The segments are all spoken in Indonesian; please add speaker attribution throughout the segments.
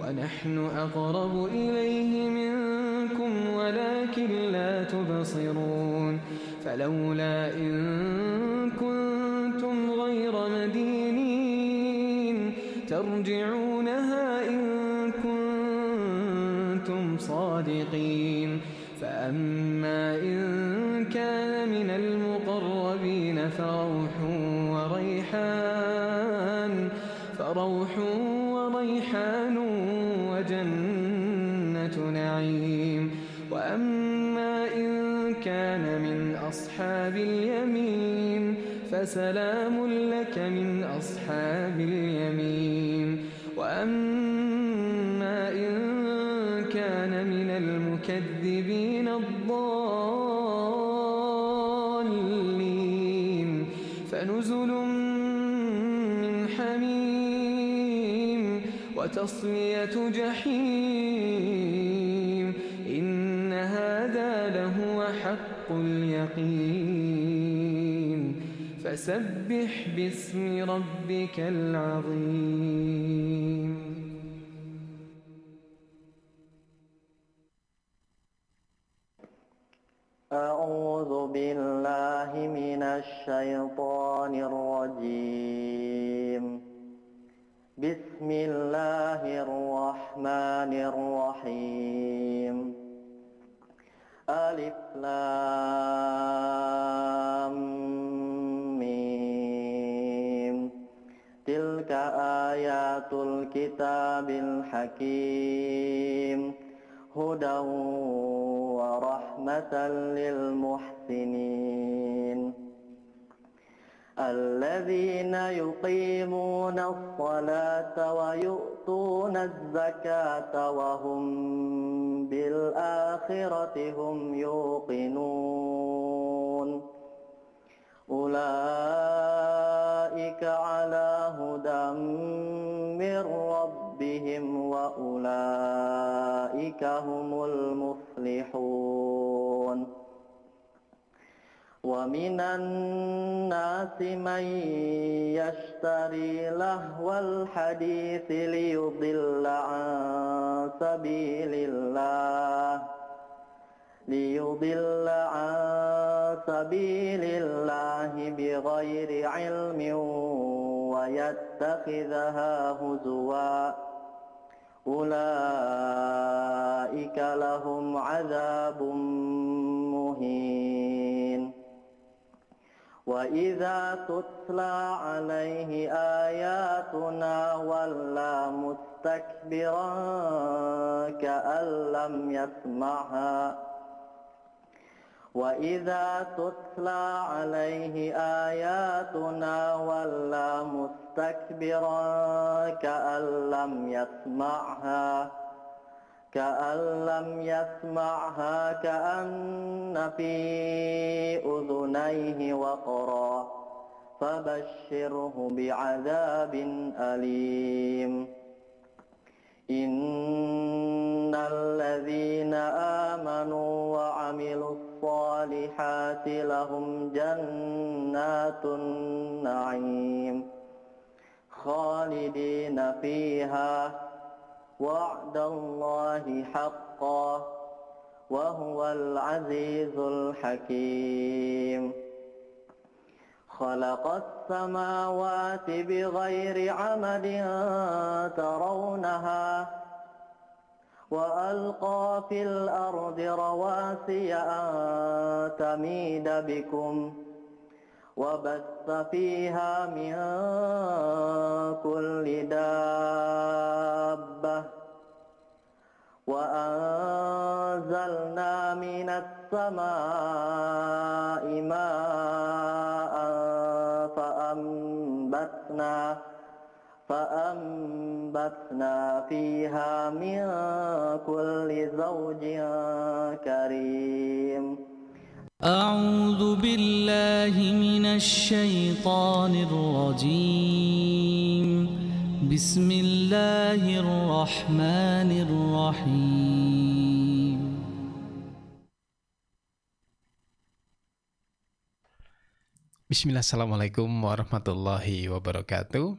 Speaker 1: ونحن أقرب إليه منكم ولكن لا تبصرون فلولا إن كنتم غير مدينين ترجعونها إن كنتم صادقين فأما إن كان من المقربين فروح وريحان وجنة نعيم وأما إن كان من أصحاب اليمين فسلام لك من أصحاب اليمين وأما إن كان من المكذبين الضالين فنزل من حميم وتصلية جحيم إن هذا لهو حق اليقين فسبح باسم ربك العظيم.
Speaker 2: أعوذ بالله من الشيطان الرجيم. بسم الله الرحمن الرحيم. ألف لام ميم. تلك آيات الكتاب الحكيم هدى ورحمة للمحسنين الذين يقيمون الصلاة ويؤتون الزكاة وهم بالآخرة هم يوقنون أولئك على هدى من ربهم وأولئك هم المفلحون ومن الناس من يشتري لهو الحديث ليضل عن سبيل الله بغير علم ويتخذها هزوا أولئك لهم عذاب مهين وإذا تتلى عليه آياتنا ولى مستكبرا كأن لم يسمعها وإذا تتلى عليه آياتنا ولى مستكبرا كأن لم يسمعها كأن في أذنيه وقرا فبشره بعذاب أليم إن الذين آمنوا وعملوا الصالحات لهم جنات النعيم خالدين فيها وعد الله حقا وهو العزيز الحكيم خلق السماوات بغير عمد ترونها وألقى في الأرض رواسي أن تميد بكم وبث فيها من كل دابة وأنزلنا من السماء ماء فأنبتنا فيها من كل زوج كريم.
Speaker 3: أعوذ بالله من الشيطان الرجيم. بسم الله الرحمن الرحيم.
Speaker 4: Bismillah, assalamualaikum warahmatullahi wabarakatuh.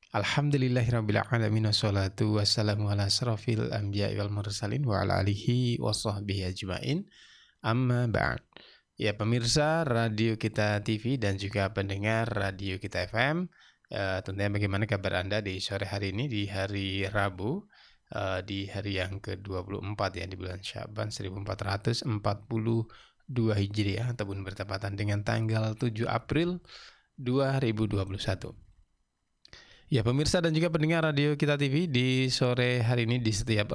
Speaker 4: Alhamdulillahirabbil alamin wassalatu wassalamu ala asrofil anbiya'i wal mursalin wa ala alihi washabbihi ajmain. Amma ba'd. Ya pemirsa Radio Kita TV dan juga pendengar Radio Kita FM, tentunya bagaimana kabar Anda di sore hari ini, di hari Rabu, di hari yang ke-24 ya, di bulan Sya'ban 1442 Hijriah ataupun bertepatan dengan tanggal 7 April 2021. Ya pemirsa dan juga pendengar Radio Kita TV, di sore hari ini di setiap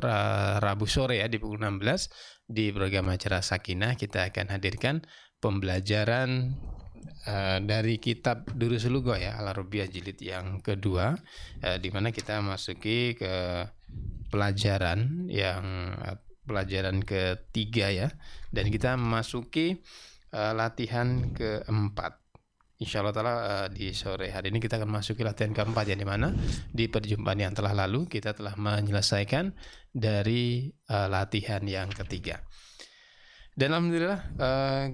Speaker 4: Rabu sore ya di pukul 16 di program acara Sakinah kita akan hadirkan pembelajaran dari kitab Durus Lugha ya Al-Arabiyyah jilid yang kedua, di mana kita masuki ke pelajaran ketiga ya, dan kita memasuki latihan keempat. Insyaallah ta'ala di sore hari ini kita akan masuki latihan keempat ya, di mana di perjumpaan yang telah lalu kita telah menyelesaikan dari latihan yang ketiga. Dan alhamdulillah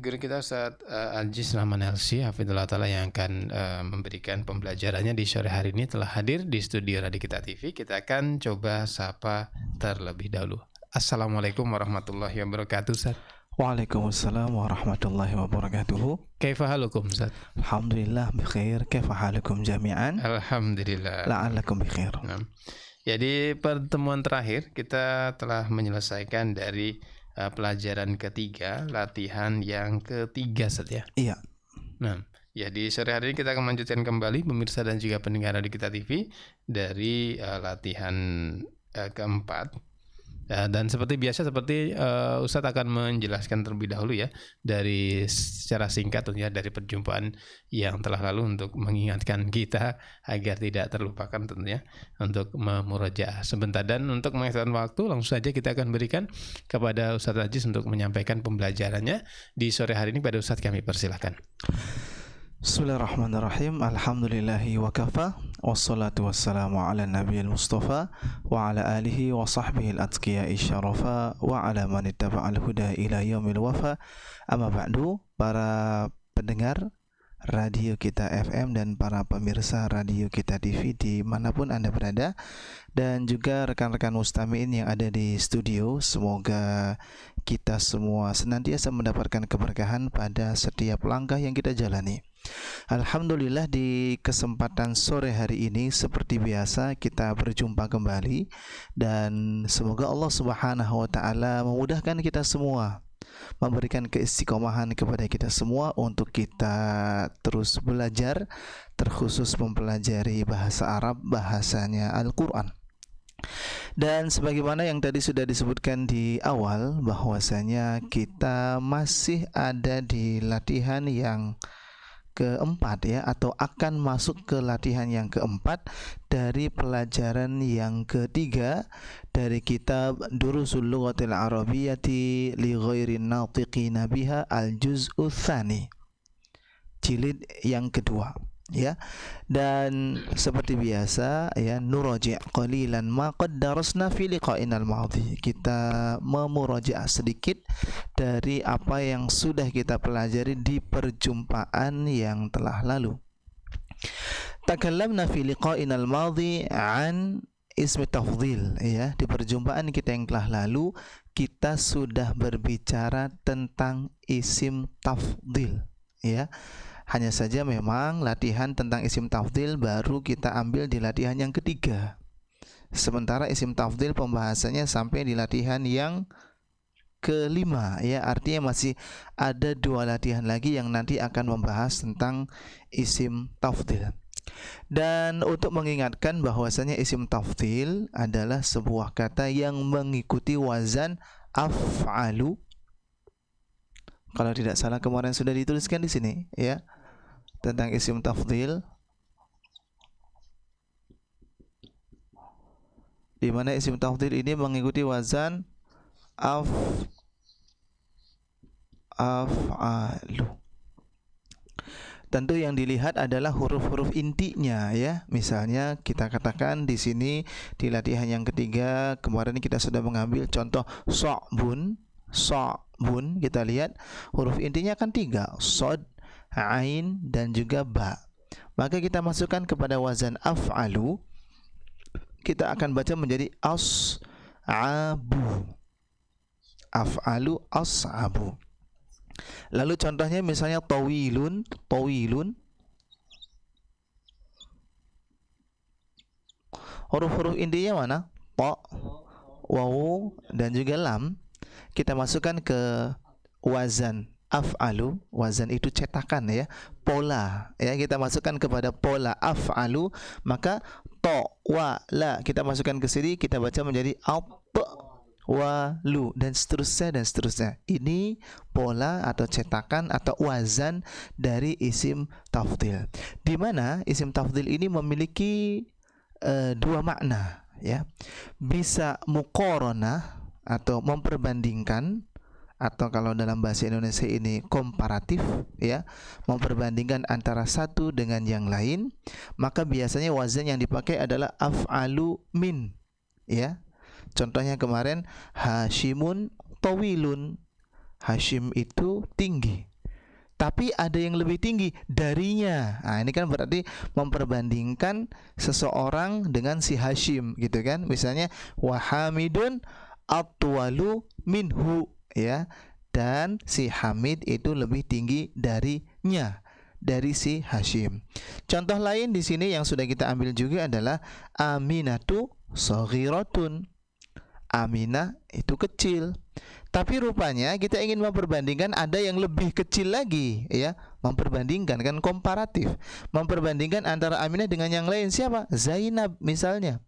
Speaker 4: guru kita Ustaz Aziz Rahman Helsi hafizullah ta'ala yang akan memberikan pembelajarannya di sore hari ini telah hadir di studio Radio Kita TV. Kita akan coba sapa terlebih dahulu. Assalamualaikum warahmatullahi wabarakatuh Ustaz.
Speaker 5: Waalaikumsalam warahmatullahi wabarakatuh.
Speaker 4: Kaifa halukum Ustaz?
Speaker 5: Alhamdulillah bikhair. Kaifa halukum jami'an?
Speaker 4: Alhamdulillah.
Speaker 5: La'allakum bikhair.
Speaker 4: Nah, jadi pertemuan terakhir kita telah menyelesaikan dari pelajaran ketiga, latihan yang ketiga Ustaz ya.
Speaker 5: Iya.
Speaker 4: Nah, ya di sore hari ini kita akan melanjutkan kembali pemirsa dan juga pendengar di Kita TV dari latihan keempat. Dan seperti biasa, Ustadz akan menjelaskan terlebih dahulu ya dari secara singkat tentunya dari perjumpaan yang telah lalu untuk mengingatkan kita agar tidak terlupakan tentunya untuk memurojaah sebentar. Dan untuk menghabiskan waktu langsung saja kita akan berikan kepada Ustadz Aziz untuk menyampaikan pembelajarannya di sore hari ini. Pada Ustadz kami persilahkan.
Speaker 5: Bismillahirrahmanirrahim. Alhamdulillahi wa kafa. Wassalatu wassalamu ala nabiyil mustafa wa ala alihi wa sahbihi al-atqiya'i syarafa wa ala man ittaba'al huda ila yaumil wafa. Amma ba'du, para pendengar Radio Kita FM dan para pemirsa Radio Kita TV dimanapun Anda berada, dan juga rekan-rekan mustami'in yang ada di studio, semoga kita semua senantiasa mendapatkan keberkahan pada setiap langkah yang kita jalani. Alhamdulillah di kesempatan sore hari ini seperti biasa kita berjumpa kembali, dan semoga Allah Subhanahu wa taala memudahkan kita semua, memberikan keistiqomahan kepada kita semua untuk kita terus belajar, terkhusus mempelajari bahasa Arab, bahasanya Al-Quran. Dan sebagaimana yang tadi sudah disebutkan di awal, bahwasanya kita masih ada di latihan yang keempat ya, atau akan masuk ke latihan yang keempat dari pelajaran yang ketiga dari kitab Durusul Lughatil Arabiyyati li ghairin natiqina biha al-juz'u tsani, jilid yang kedua ya. Dan seperti biasa ya, nuraji' qalilan ma qad darasna fi liqa'inal madhi, kita memurajaah sedikit dari apa yang sudah kita pelajari di perjumpaan yang telah lalu. Takallamna fi liqa'inal madhi an ismi tafdhil ya, di perjumpaan kita yang telah lalu kita sudah berbicara tentang isim tafdhil ya. Hanya saja memang latihan tentang isim tafdhil baru kita ambil di latihan yang ketiga. Sementara isim tafdhil pembahasannya sampai di latihan yang kelima ya. Artinya masih ada dua latihan lagi yang nanti akan membahas tentang isim tafdhil. Dan untuk mengingatkan bahwasanya isim tafdhil adalah sebuah kata yang mengikuti wazan af'alu. Kalau tidak salah kemarin sudah dituliskan di sini ya, tentang isim tafdhil, di mana isim tafdhil ini mengikuti wazan af'alu. Tentu yang dilihat adalah huruf-huruf intinya ya. Misalnya kita katakan di sini di latihan yang ketiga kemarin kita sudah mengambil contoh sa'bun. Sa'bun, kita lihat huruf intinya kan tiga, sod, ain dan juga ba. Maka kita masukkan kepada wazan af'alu, kita akan baca menjadi as'abu. Af'alu as'abu. Lalu contohnya misalnya tawilun, tawilun. Huruf-huruf intinya mana? Ta, waw, dan juga lam. Kita masukkan ke wazan af'alu. Wazan itu cetakan ya, pola ya. Kita masukkan kepada pola af'alu, maka ta, wa, la kita masukkan ke sini, kita baca menjadi walu, dan seterusnya dan seterusnya. Ini pola atau cetakan atau wazan dari isim tafdhil, di mana isim tafdhil ini memiliki dua makna ya. Bisa muqaranah atau memperbandingkan, atau kalau dalam bahasa Indonesia ini komparatif ya, memperbandingkan antara satu dengan yang lain. Maka biasanya wazan yang dipakai adalah af'alu min ya. Contohnya kemarin Hashimun tawilun. Hashim itu tinggi, tapi ada yang lebih tinggi darinya. Nah, ini kan berarti memperbandingkan seseorang dengan si Hashim gitu kan. Misalnya Wahamidun atwalu minhu ya, dan si Hamid itu lebih tinggi darinya, dari si Hashim. Contoh lain di sini yang sudah kita ambil juga adalah Aminatu saghiratun. Aminah itu kecil, tapi rupanya kita ingin memperbandingkan ada yang lebih kecil lagi ya. Memperbandingkan kan komparatif, memperbandingkan antara Aminah dengan yang lain. Siapa? Zainab misalnya.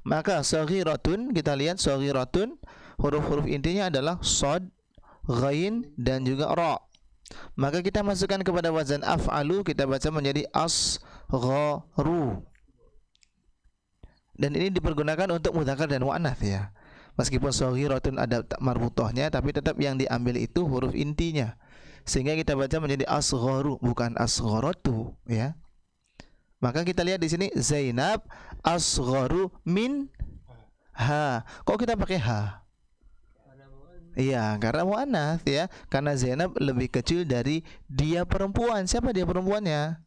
Speaker 5: Maka saghiratun, kita lihat saghiratun, huruf-huruf intinya adalah shad, ghain, dan juga ra. Maka kita masukkan kepada wazan af'alu, kita baca menjadi asgharu. Dan ini dipergunakan untuk mudzakkar dan muannats ya. Meskipun saghiratun ada marbutohnya, tapi tetap yang diambil itu huruf intinya, sehingga kita baca menjadi asgharu, bukan asgharatu ya. Maka kita lihat di sini Zainab asgharu min ha. Kok kita pakai ha? Iya, karena muannats ya. Karena Zainab lebih kecil dari dia perempuan. Siapa dia perempuannya?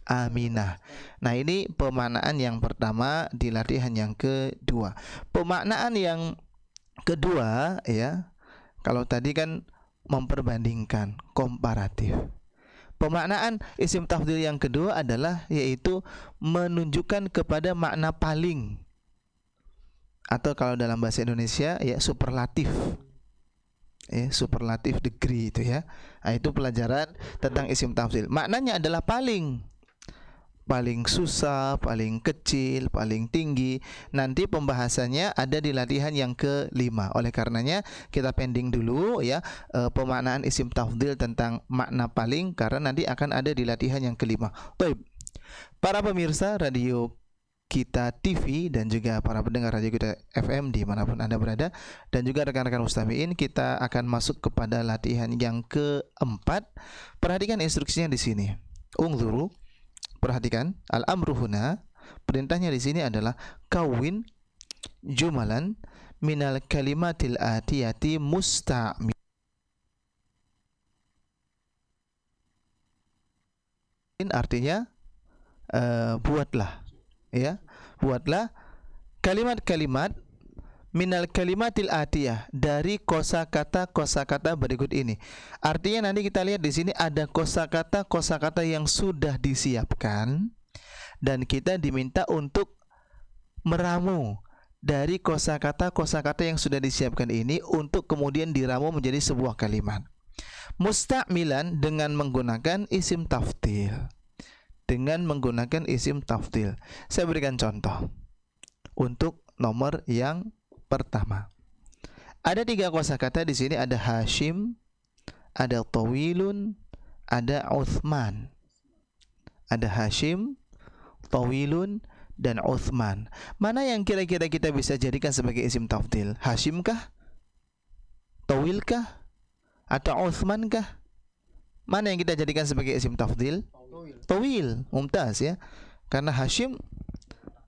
Speaker 5: Aminah. Nah, ini pemaknaan yang pertama di latihan yang kedua. Pemaknaan yang kedua ya, kalau tadi kan memperbandingkan, komparatif. Pemaknaan isim tafdhil yang kedua adalah yaitu menunjukkan kepada makna paling, atau kalau dalam bahasa Indonesia ya superlatif. Ya, superlatif degree itu ya. Nah, itu pelajaran tentang isim tafdhil. Maknanya adalah paling. Paling susah, paling kecil, paling tinggi. Nanti pembahasannya ada di latihan yang kelima. Oleh karenanya kita pending dulu ya pemaknaan isim tafdhil tentang makna paling, karena nanti akan ada di latihan yang kelima. Baik. Para pemirsa radio Kita TV dan juga para pendengar radio Kita FM dimanapun Anda berada, dan juga rekan-rekan mustami'in, kita akan masuk kepada latihan yang keempat. Perhatikan instruksinya di sini. Ungzuru. Perhatikan, al-amru huna, perintahnya di sini adalah kawin jumalan minal kalimatil atiyati musta'mil. Artinya buatlah ya, buatlah kalimat-kalimat minal kalimatil atiyah, dari kosakata berikut ini. Artinya nanti kita lihat di sini ada kosakata yang sudah disiapkan, dan kita diminta untuk meramu dari kosakata yang sudah disiapkan ini untuk kemudian diramu menjadi sebuah kalimat. Musta'milan, dengan menggunakan isim tafdhil. Dengan menggunakan isim tafdhil. Saya berikan contoh untuk nomor yang pertama. Ada 3 kosakata di sini, ada Hashim, ada Tawilun, ada Uthman. Ada Hashim, Tawilun, dan Uthman. Mana yang kira-kira kita bisa jadikan sebagai isim tafdhil? Hashim kah? Tawil kah? Atau Uthman kah? Mana yang kita jadikan sebagai isim tafdhil? Tawil. Mumtaz ya. Karena Hashim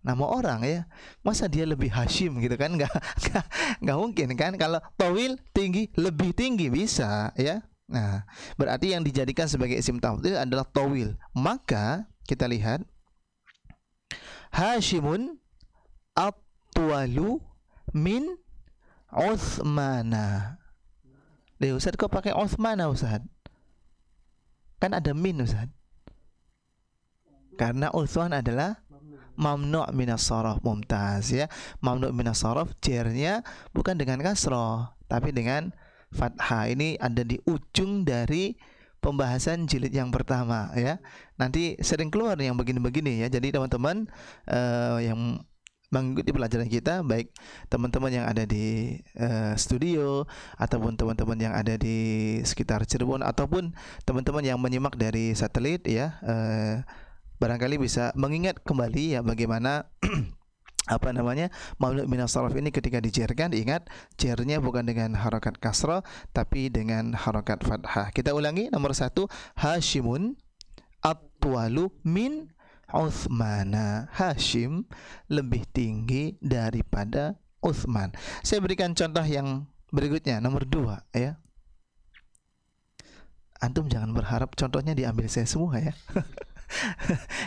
Speaker 5: nama orang ya, masa dia lebih Hashim gitu kan? Nggak mungkin kan? Kalau tawil tinggi, lebih tinggi bisa ya. Nah, berarti yang dijadikan sebagai isim tafdhil adalah tawil. Maka kita lihat Hashimun atwalu min Uthmana. Ustaz kok pakai Uthmana Ustaz? Kan ada min Ustaz. Karena Uthman adalah mamnu' minas sharaf. Mumtaz ya. Mamnu' minas sharaf jernya bukan dengan kasrah tapi dengan fathah. Ini ada di ujung dari pembahasan jilid yang pertama ya. Nanti sering keluar yang begini-begini ya. Jadi teman-teman yang mengikuti pelajaran kita, baik teman-teman yang ada di studio ataupun teman-teman yang ada di sekitar Cirebon ataupun teman-teman yang menyimak dari satelit ya, barangkali bisa mengingat kembali ya bagaimana apa namanya mamnu' minas sharaf ini ketika dijerkan, ingat jernya bukan dengan harokat kasrah tapi dengan harokat fathah. Kita ulangi, nomor 1, Hashimun atwalu min Uthmana. Hashim lebih tinggi daripada Uthman. Saya berikan contoh yang berikutnya, nomor 2 ya. Antum jangan berharap contohnya diambil saya semua ya.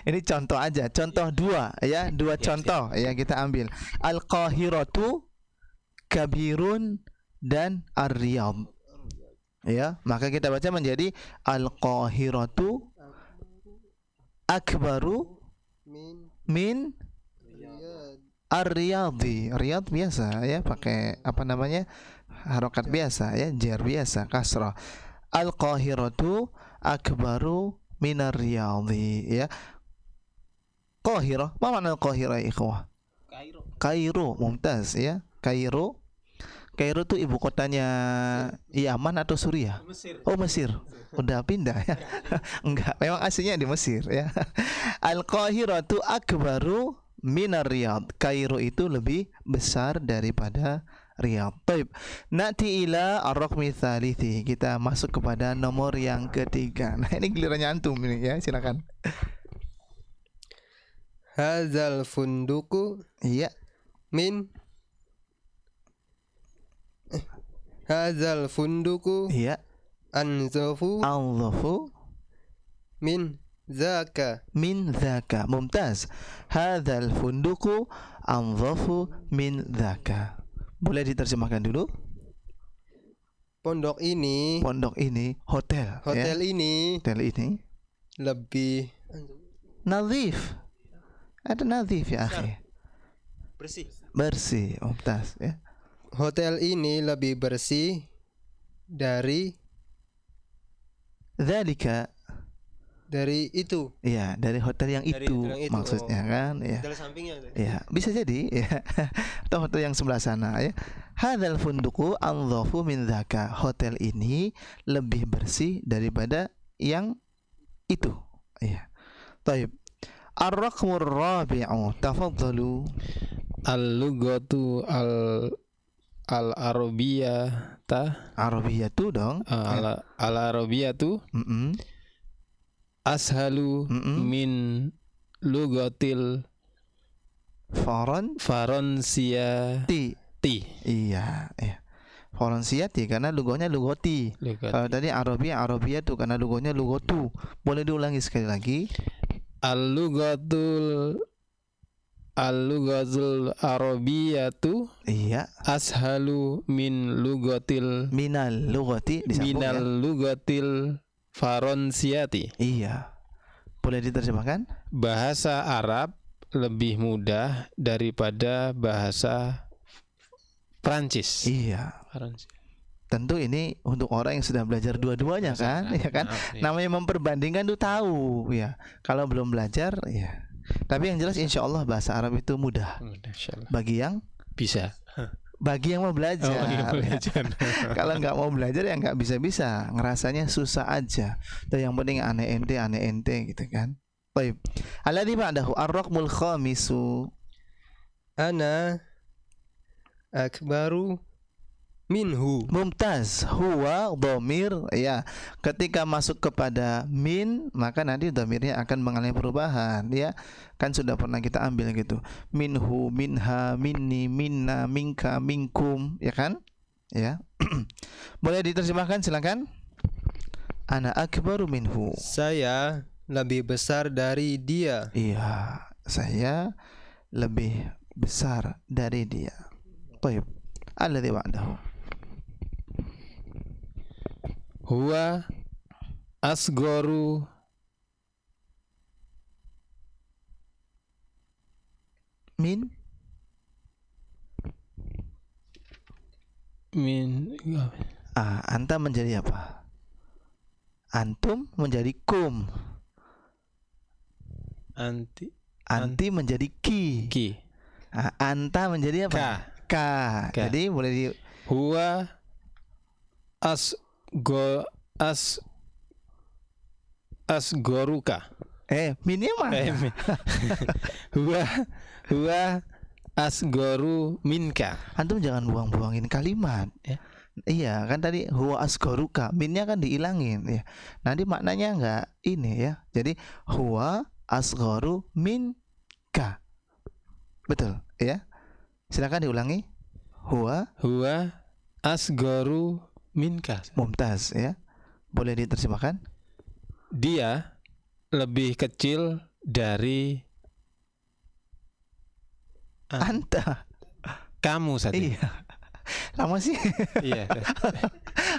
Speaker 5: Ini contoh aja, contoh 2 ya, 2 contoh yang kita ambil. Al-Qahiratu kabirun dan Ar-Riyadh. Ya, maka kita baca menjadi Al-Qahiratu akbaru min Ar-Riyadhi. Riyadh biasa ya, pakai apa namanya? Harokat biasa ya, jar biasa, kasrah. Al-Qahiratu akbaru min Ar-Riyadhi ya. Qahirah, apa makna Qahirah ya ikhwah? Kairo, mumtaz ya. Kairo itu ibu kotanya Yaman atau Suriah? Oh, Mesir. Udah pindah ya? Enggak, memang aslinya di Mesir ya. Al-Qahiratu akbaru minar Riyadh. Kairo itu lebih besar daripada Riyadh. Baik. Na'ti ila ar-raqmi tsalithi. Kita masuk kepada nomor yang ketiga. Nah, ini gilirannya antum ini ya, silakan.
Speaker 6: Hadzal funduku
Speaker 5: Iya.
Speaker 6: min Hadzal funduku
Speaker 5: Iya.
Speaker 6: anzafu
Speaker 5: Allahu
Speaker 6: min zaka.
Speaker 5: min dzaka. Mumtaz. Hadzal funduku anzafu min dzaka. Boleh diterjemahkan dulu?
Speaker 6: Pondok ini
Speaker 5: hotel ya?
Speaker 6: ini
Speaker 5: Hotel ini
Speaker 6: lebih
Speaker 5: nadhif. Ada nadhif ya akhi. Bersih. Mumtaz ya.
Speaker 6: Hotel ini lebih bersih dari
Speaker 5: Dzalika.
Speaker 6: dari itu.
Speaker 5: Ya, dari hotel yang
Speaker 6: Dari
Speaker 5: itu
Speaker 6: hotel yang itu,
Speaker 5: maksudnya kan ya.
Speaker 6: Hotel sampingnya itu.
Speaker 5: Ya, bisa jadi ya. Atau hotel yang sebelah sana ya. Hadzal funduku anzafu min dzaka. Hotel ini lebih bersih daripada yang itu. Ya. Baik. Ar-raqmur rabi'u. Tafadhalu.
Speaker 4: Al-lughatu al-arabiyata.
Speaker 5: Arabiyatu dong.
Speaker 4: Al-arabiyatu ashalu min lugatil Faransiyati.
Speaker 5: Iya, iya. Faransiyati karena lugonya lugoti. Kalau tadi Arabia tuh karena lugonya lugotu. Boleh diulangi sekali lagi?
Speaker 4: Al-lugatul arabiyatu
Speaker 5: iya
Speaker 4: ashalu min lugatil
Speaker 5: minal lugati
Speaker 4: lugatil Faransiyati.
Speaker 5: Iya. Boleh diterjemahkan?
Speaker 4: Bahasa Arab lebih mudah daripada bahasa Prancis.
Speaker 5: Iya. Tentu ini untuk orang yang sudah belajar dua-duanya kan, ya kan? Namanya memperbandingkan tuh tahu ya. Kalau belum belajar ya. Tapi yang jelas insya Allah bahasa Arab itu mudah. Bagi yang
Speaker 4: bisa.
Speaker 5: Bagi yang mau belajar. Kalau nggak mau belajar ya nggak bisa-bisa. Ngerasanya susah aja. Dan yang penting aneh ente gitu kan. Baik. Alladzi ba'dahu ar-raqmul khamisu.
Speaker 6: Ana akbaru minhu.
Speaker 5: Mumtaz. Huwa dhamir ya. Ketika masuk kepada min maka nanti dhamirnya akan mengalami perubahan ya. Kan sudah pernah kita ambil gitu. Minhu, minha, minni, minna, minka, minkum ya kan? Ya. Boleh diterjemahkan silakan. Ana akbaru minhu.
Speaker 6: Saya lebih besar dari dia.
Speaker 5: Iya, saya lebih besar dari dia. Taib. Alladzi ba'dahu.
Speaker 4: Huwa asgoru
Speaker 5: Min anta menjadi apa? Antum menjadi kum. Anti menjadi ki. Anta menjadi apa? Ka. Jadi boleh di
Speaker 4: huwa asgoruka.
Speaker 5: Minnya mana?
Speaker 4: Huwa asgoru minka.
Speaker 5: Antum jangan buang-buangin kalimat ya. Iya kan tadi huwa asgoruka, minnya kan dihilangin ya. Nanti maknanya enggak ini ya. Jadi huwa asgoru minka. Betul ya. Silakan diulangi. Huwa
Speaker 4: asgoru minka.
Speaker 5: Mumtaz ya. Boleh diterjemahkan?
Speaker 4: Dia lebih kecil dari
Speaker 5: anta.
Speaker 4: Kamu saja.
Speaker 5: Iya. Lama sih.
Speaker 4: Iya.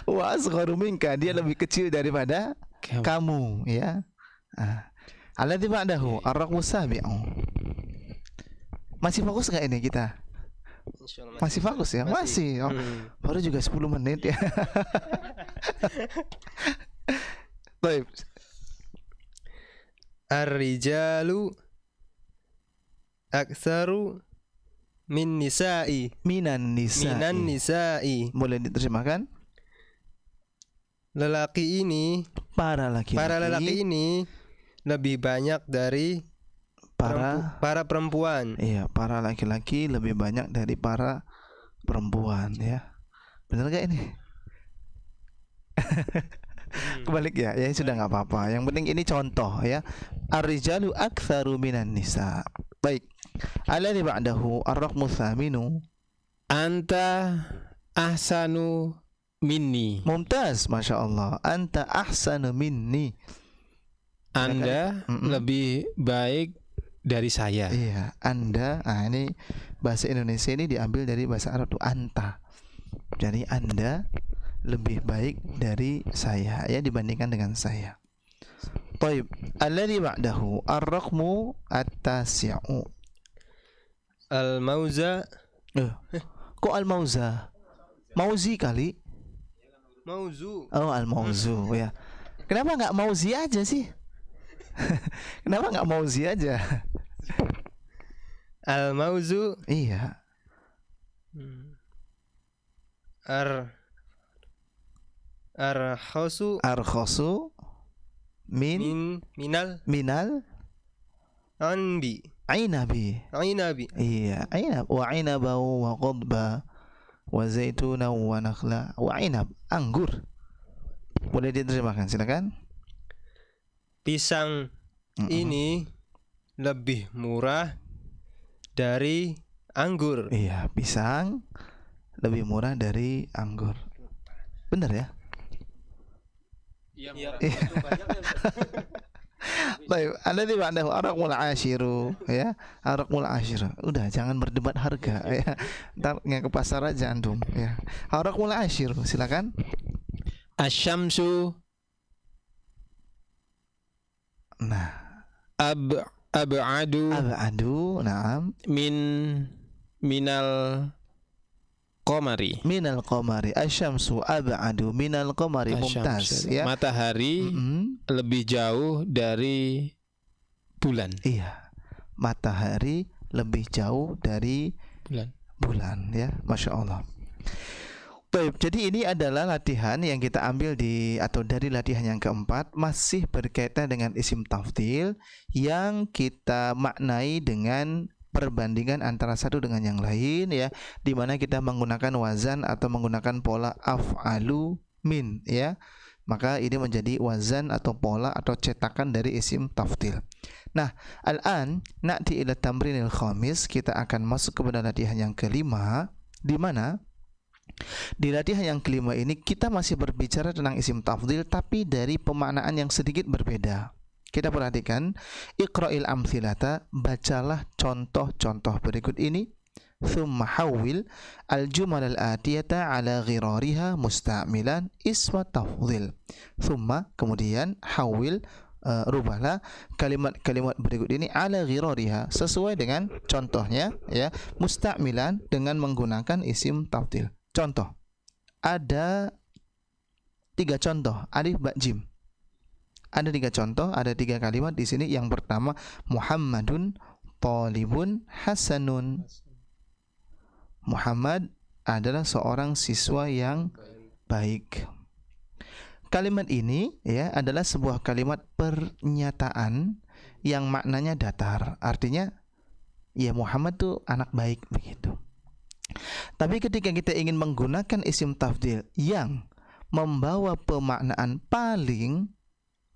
Speaker 5: Wa asgharu minka, dia lebih kecil daripada kamu ya. Alladzi ba'dahu ar-raqmu sabi'u. Masih fokus enggak ini kita? Masih fokus ya? Masih. Baru juga 10 menit ya. Baik.
Speaker 6: Ar-rijalu aktsaru minan nisa'i.
Speaker 5: Boleh diterjemahkan?
Speaker 6: Lelaki ini, para lelaki ini lebih banyak dari para perempuan.
Speaker 5: Iya, para laki-laki lebih banyak dari para perempuan ya. Benar gak ini? Kebalik ya, ya sudah nggak apa-apa. Yang penting ini contoh ya. Ar-rijalu aktsaru minan nisa. Baik. Alladzi ba'dahu ar-raqmu tsaminu.
Speaker 4: Anta ahsanu minni.
Speaker 5: Mumtaz, Masya Allah. Anta ahsanu minni.
Speaker 4: Anda lebih baik dari saya.
Speaker 5: Iya, Anda. Ini bahasa Indonesia ini diambil dari bahasa Arab tuh anta. Jadi Anda lebih baik dari saya ya, dibandingkan dengan saya. Taib. Alladzi ba'dahu ar-raqmu at-tasi'u.
Speaker 6: Al-mauza.
Speaker 5: Kok al-mauza? Mauzi kali.
Speaker 6: Mauzu.
Speaker 5: Oh, al-mauzu ya. Kenapa nggak mauzi aja sih? Kenapa nggak mauzi aja?
Speaker 6: Al-mauzu.
Speaker 5: Iya. Arkhasu minal Ainabi. Iya, ainab wa ainabau wa qadba wa zaituna wa nakhla wa ainab, anggur. Boleh diterjemahkan, silakan.
Speaker 6: Pisang ini lebih murah dari anggur.
Speaker 5: Iya, pisang lebih murah dari anggur. Benar ya? Iya. Baik, Anda tidak ada araqmul ashiru ya, araqmul ashir. Udah, jangan berdebat harga ya. Ntar nggak ke pasar aja antum ya. Araqmul ashir, silakan.
Speaker 4: Asyamsu.
Speaker 5: Nah,
Speaker 4: ab'adu,
Speaker 5: na'am.
Speaker 4: Minal qamari. Asyamsu ab'adu minal qamari. Mumtaz ya. Matahari lebih jauh dari bulan.
Speaker 5: Iya. Matahari lebih jauh dari bulan ya. Masya Allah. Baik, jadi ini adalah latihan yang kita ambil dari latihan yang keempat, masih berkaitan dengan isim tafdhil yang kita maknai dengan perbandingan antara satu dengan yang lain ya, di mana kita menggunakan wazan atau menggunakan pola af'alu min ya. Maka ini menjadi wazan atau pola atau cetakan dari isim tafdhil. Nah, al-an na'ti ila tamrinil khamis, kita akan masuk kepada latihan yang kelima, di mana di latihan yang kelima ini kita masih berbicara tentang isim tafdhil tapi dari pemaknaan yang sedikit berbeda Kita perhatikan, iqra'il amthilata, bacalah contoh-contoh berikut ini. Thumma hawil al-jumal al-atiyata ala ghirariha musta'milan isma tafdhil. Thumma, kemudian, hawil, rubahlah kalimat-kalimat berikut ini ala ghirariha, sesuai dengan contohnya, ya, musta'milan, dengan menggunakan isim tafdhil. Contoh, ada 3 contoh, alif ba jim. Ada 3 contoh, ada 3 kalimat di sini. Yang pertama, Muhammadun talibun hasanun. Muhammad adalah seorang siswa yang baik. Kalimat ini, ya, adalah sebuah kalimat pernyataan yang maknanya datar. Artinya, ya, Muhammad tuh anak baik, begitu. Tapi ketika kita ingin menggunakan isim tafdhil yang membawa pemaknaan paling,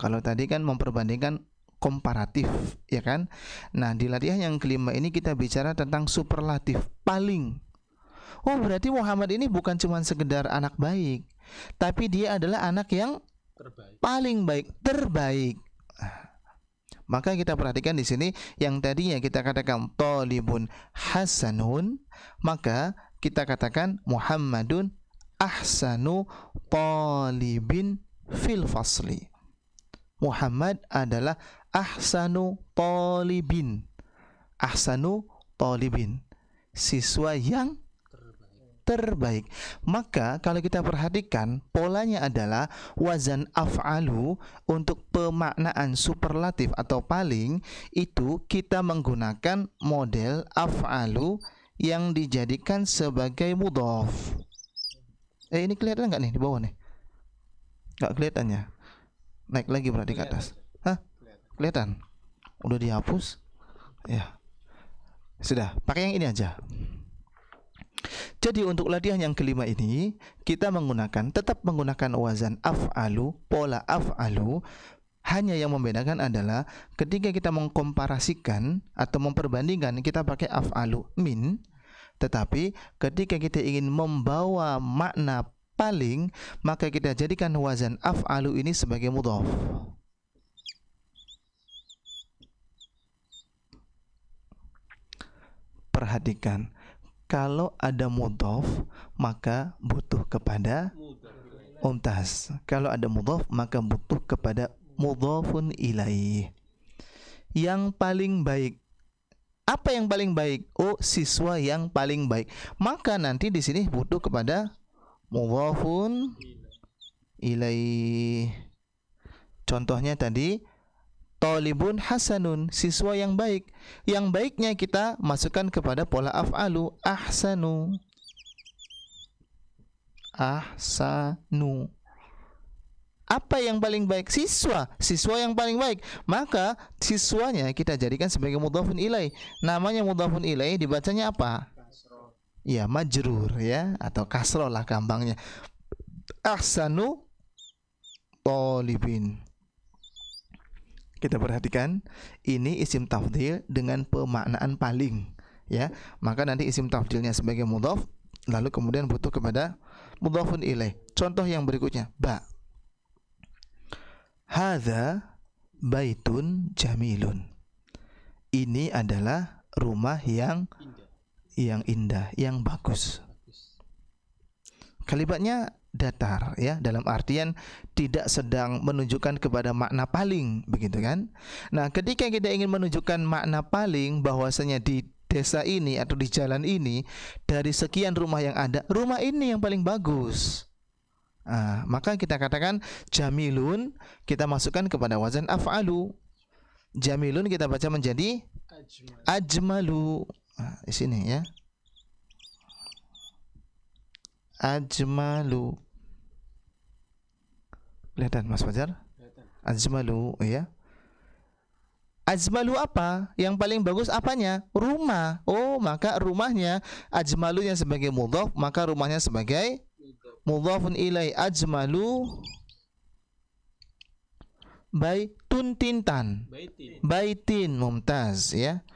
Speaker 5: kalau tadi kan memperbandingkan komparatif, ya kan? Nah, di latihan yang kelima ini kita bicara tentang superlatif, paling. Oh, berarti Muhammad ini bukan cuma sekedar anak baik, tapi dia adalah anak yang paling baik, terbaik. Maka kita perhatikan di sini, yang tadinya kita katakan talibun hasanun, maka kita katakan Muhammadun ahsanu talibin fil fasli. Muhammad adalah ahsanu talibin. Ahsanu talibin, siswa yang terbaik. Maka kalau kita perhatikan, polanya adalah wazan af'alu untuk pemaknaan superlatif atau paling, itu kita menggunakan model af'alu yang dijadikan sebagai mudhaf. Ini kelihatan nggak nih di bawah nih? Nggak kelihatannya. Naik lagi berarti ke atas. Hah? Kelihatan? Udah dihapus? Ya. Sudah, pakai yang ini aja. Jadi untuk latihan yang kelima ini, kita tetap menggunakan wazan af'alu, pola af'alu. Hanya yang membedakan adalah ketika kita mengkomparasikan atau memperbandingkan, kita pakai af'alu min. Tetapi ketika kita ingin membawa makna paling, maka kita jadikan wazan af'alu ini sebagai mudhaf. Perhatikan, kalau ada mudhaf maka butuh kepada mumtaz. Kalau ada mudhaf maka butuh kepada mudhafun ilaih. Yang paling baik. Apa yang paling baik? Oh, siswa yang paling baik. Maka nanti di sini butuh kepada mudhafun ilaih. Contohnya tadi talibun hasanun, siswa yang baik. Yang baiknya kita masukkan kepada pola af'alu, ahsanu. Ahsanu. Apa yang paling baik? Siswa yang paling baik. Maka siswanya kita jadikan sebagai mudhafun ilaih. Namanya mudhafun ilaih, dibacanya apa? Ya, majrur, ya, atau kasroh lah gampangnya. Ahsanu talibin. Kita perhatikan, ini isim tafdhil dengan pemaknaan paling, ya. Maka nanti isim tafdhilnya sebagai mudhaf, lalu kemudian butuh kepada mudhafun ilaih. Contoh yang berikutnya, ba. Hadza baitun jamilun. Ini adalah rumah yang indah, yang bagus. Kalimatnya datar, ya, dalam artian tidak sedang menunjukkan kepada makna paling, begitu kan? Nah, ketika kita ingin menunjukkan makna paling, bahwasanya di desa ini atau di jalan ini, dari sekian rumah yang ada, rumah ini yang paling bagus. Maka kita katakan jamilun, kita masukkan kepada wazan af'alu. Jamilun kita baca menjadi ajmalu. Di sini, ya. Ajmalu. Kelihatan Mas Fajar? Ajmalu, ya. Ajmalu apa? Yang paling bagus apanya? Rumah. Oh, maka rumahnya, ajmalunya sebagai mudhaf, maka rumahnya sebagai mudhafun ilai. Ajmalu baitun tintan. Baitin, mumtaz, ya.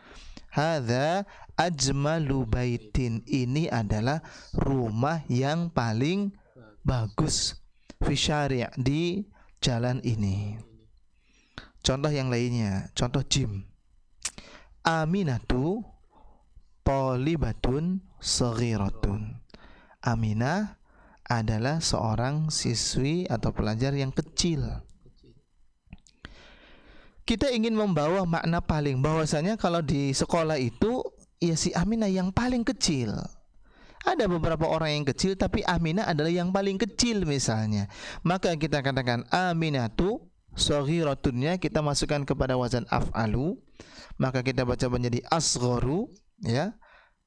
Speaker 5: Hadza ajmalu baitin. Ini adalah rumah yang paling bagus fi syari', di jalan ini. Contoh yang lainnya, contoh jim. Aminatu thalibatun saghiratun. Aminah adalah seorang siswi atau pelajar yang kecil. Kita ingin membawa makna paling, bahwasanya kalau di sekolah itu ya si Aminah yang paling kecil. Ada beberapa orang yang kecil, tapi Aminah adalah yang paling kecil misalnya. Maka kita katakan Aminatu shaghiratun-nya kita masukkan kepada wazan af'alu. Maka kita baca menjadi asgharu, ya.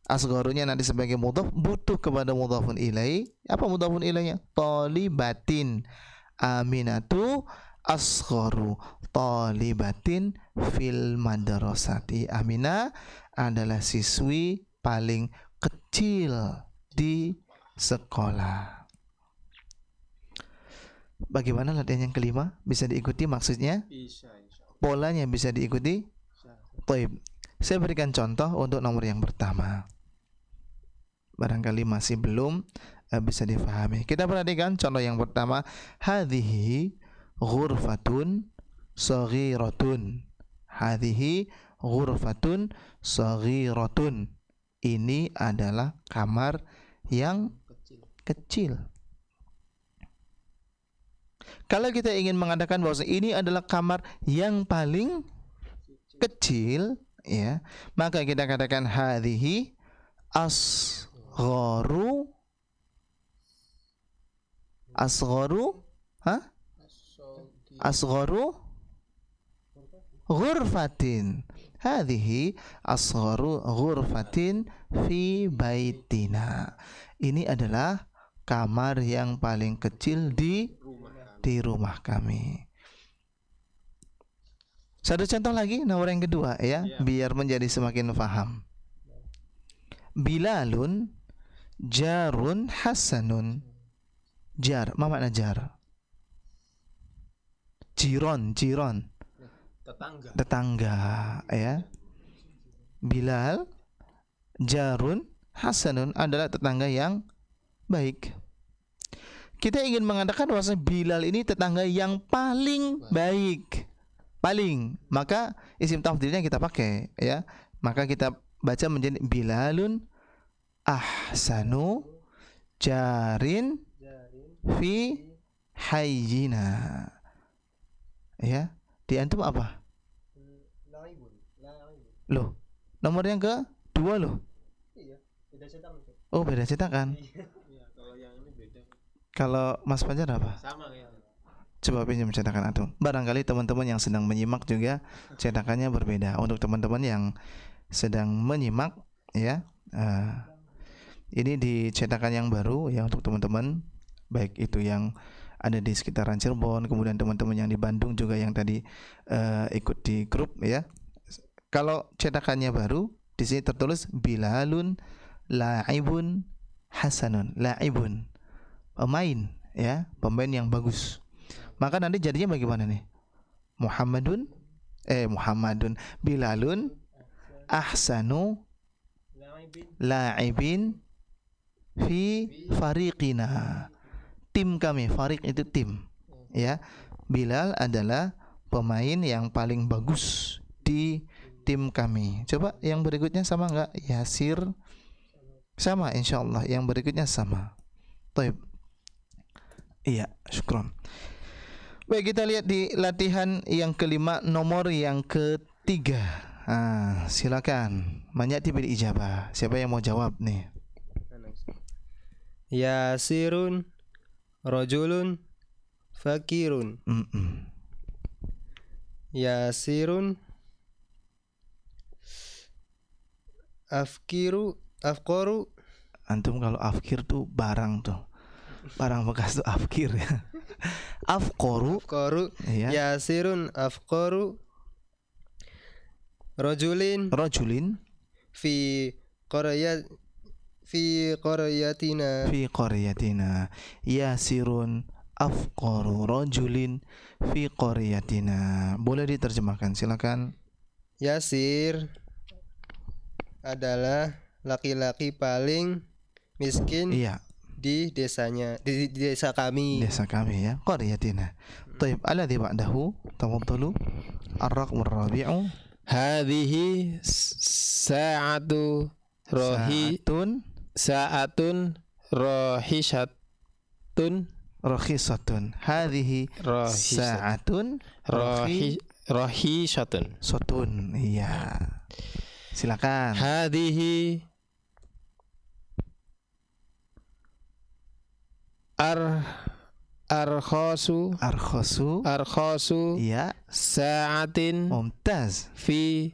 Speaker 5: Asgharunya nanti sebagai mudhaf butuh kepada mudhafun ilaih. Apa mudhafun ilaihnya? Thalibatin. Aminatu asgharu thalibatin fil madrasati. Aminah adalah siswi paling kecil di sekolah. Bagaimana latihan yang kelima? Bisa diikuti maksudnya? Polanya bisa diikuti? Baik. Saya berikan contoh untuk nomor yang pertama. Barangkali masih belum bisa difahami. Kita perhatikan contoh yang pertama. Hadhihi ghurfatun saghiratun. Hadhihi ghurfatun saghiratun. Ini adalah kamar yang kecil. Kalau kita ingin mengatakan bahwa ini adalah kamar yang paling kecil, ya, maka kita katakan hadhihi asgharu ghurfatin. Hadhihi asgharu ghurfatin fi baitina. Ini adalah kamar yang paling kecil di rumah kami. Satu contoh lagi, nomor yang kedua, ya, biar menjadi semakin paham. Bilalun jarun hasanun. Jar, apa makna jar? Jiron. Tetangga, ya. Bilal jarun hasanun adalah tetangga yang baik. Kita ingin mengatakan bahwa Bilal ini tetangga yang paling baik. Paling, maka isim tafdilnya kita pakai, ya. Maka kita baca menjadi Bilalun ahsanu jarin fi hayyina. Ya, di antum apa? Loh, nomor yang kedua loh. Oh, beda cetakan. Kalau Mas Fajar apa? Sama ya. Coba pinjam cetakan antum. Barangkali teman-teman yang sedang menyimak juga cetakannya berbeda. Untuk teman-teman yang sedang menyimak, ya, ini di cetakan yang baru, ya, untuk teman-teman baik itu yang ada di sekitaran Cirebon, kemudian teman-teman yang di Bandung juga yang tadi ikut di grup, ya. Kalau cetakannya baru, di sini tertulis Bilalun la'ibun hasanun. La'ibun, pemain, ya, pemain yang bagus. Maka nanti jadinya bagaimana nih? Muhammadun Bilalun ahsanu la'ibin fi fariqina. Tim kami, fariq itu tim, ya. Bilal adalah pemain yang paling bagus di tim kami. Coba yang berikutnya sama enggak? Yasir sama, insyaallah. Yang berikutnya sama. Baik. Iya, syukron. Baik, kita lihat di latihan yang kelima, nomor yang ketiga. Silakan. Manyati bil ijabah. Siapa yang mau jawab nih?
Speaker 6: Yasirun rajulun fakirun. Yasirun afqaru.
Speaker 5: Antum kalau afkir tuh barang tuh. Barang bekas tuh afkir, ya. Afqaru, ya.
Speaker 6: Yasirun afqaru rajulin fi qaryatina. Yasirun afqaru rajulin fi qaryatina. Boleh diterjemahkan, silakan. Yasir adalah laki-laki paling miskin,
Speaker 5: iya,
Speaker 7: di desanya, di desa kami.
Speaker 5: Desa kami ya, qaryatina. Taib, alladhi ba'dahu, tafadhalu. Ar-raqmu ar-rabi'u.
Speaker 4: Hadhihi sa'atu sa'atun rahisatun
Speaker 5: Hadhihi sa'atun
Speaker 4: rahisatun.
Speaker 5: sotun. Iya. Silakan.
Speaker 4: Hadhihi arkhasu
Speaker 5: Iya.
Speaker 4: sa'atin
Speaker 5: Mumtaz.
Speaker 4: fi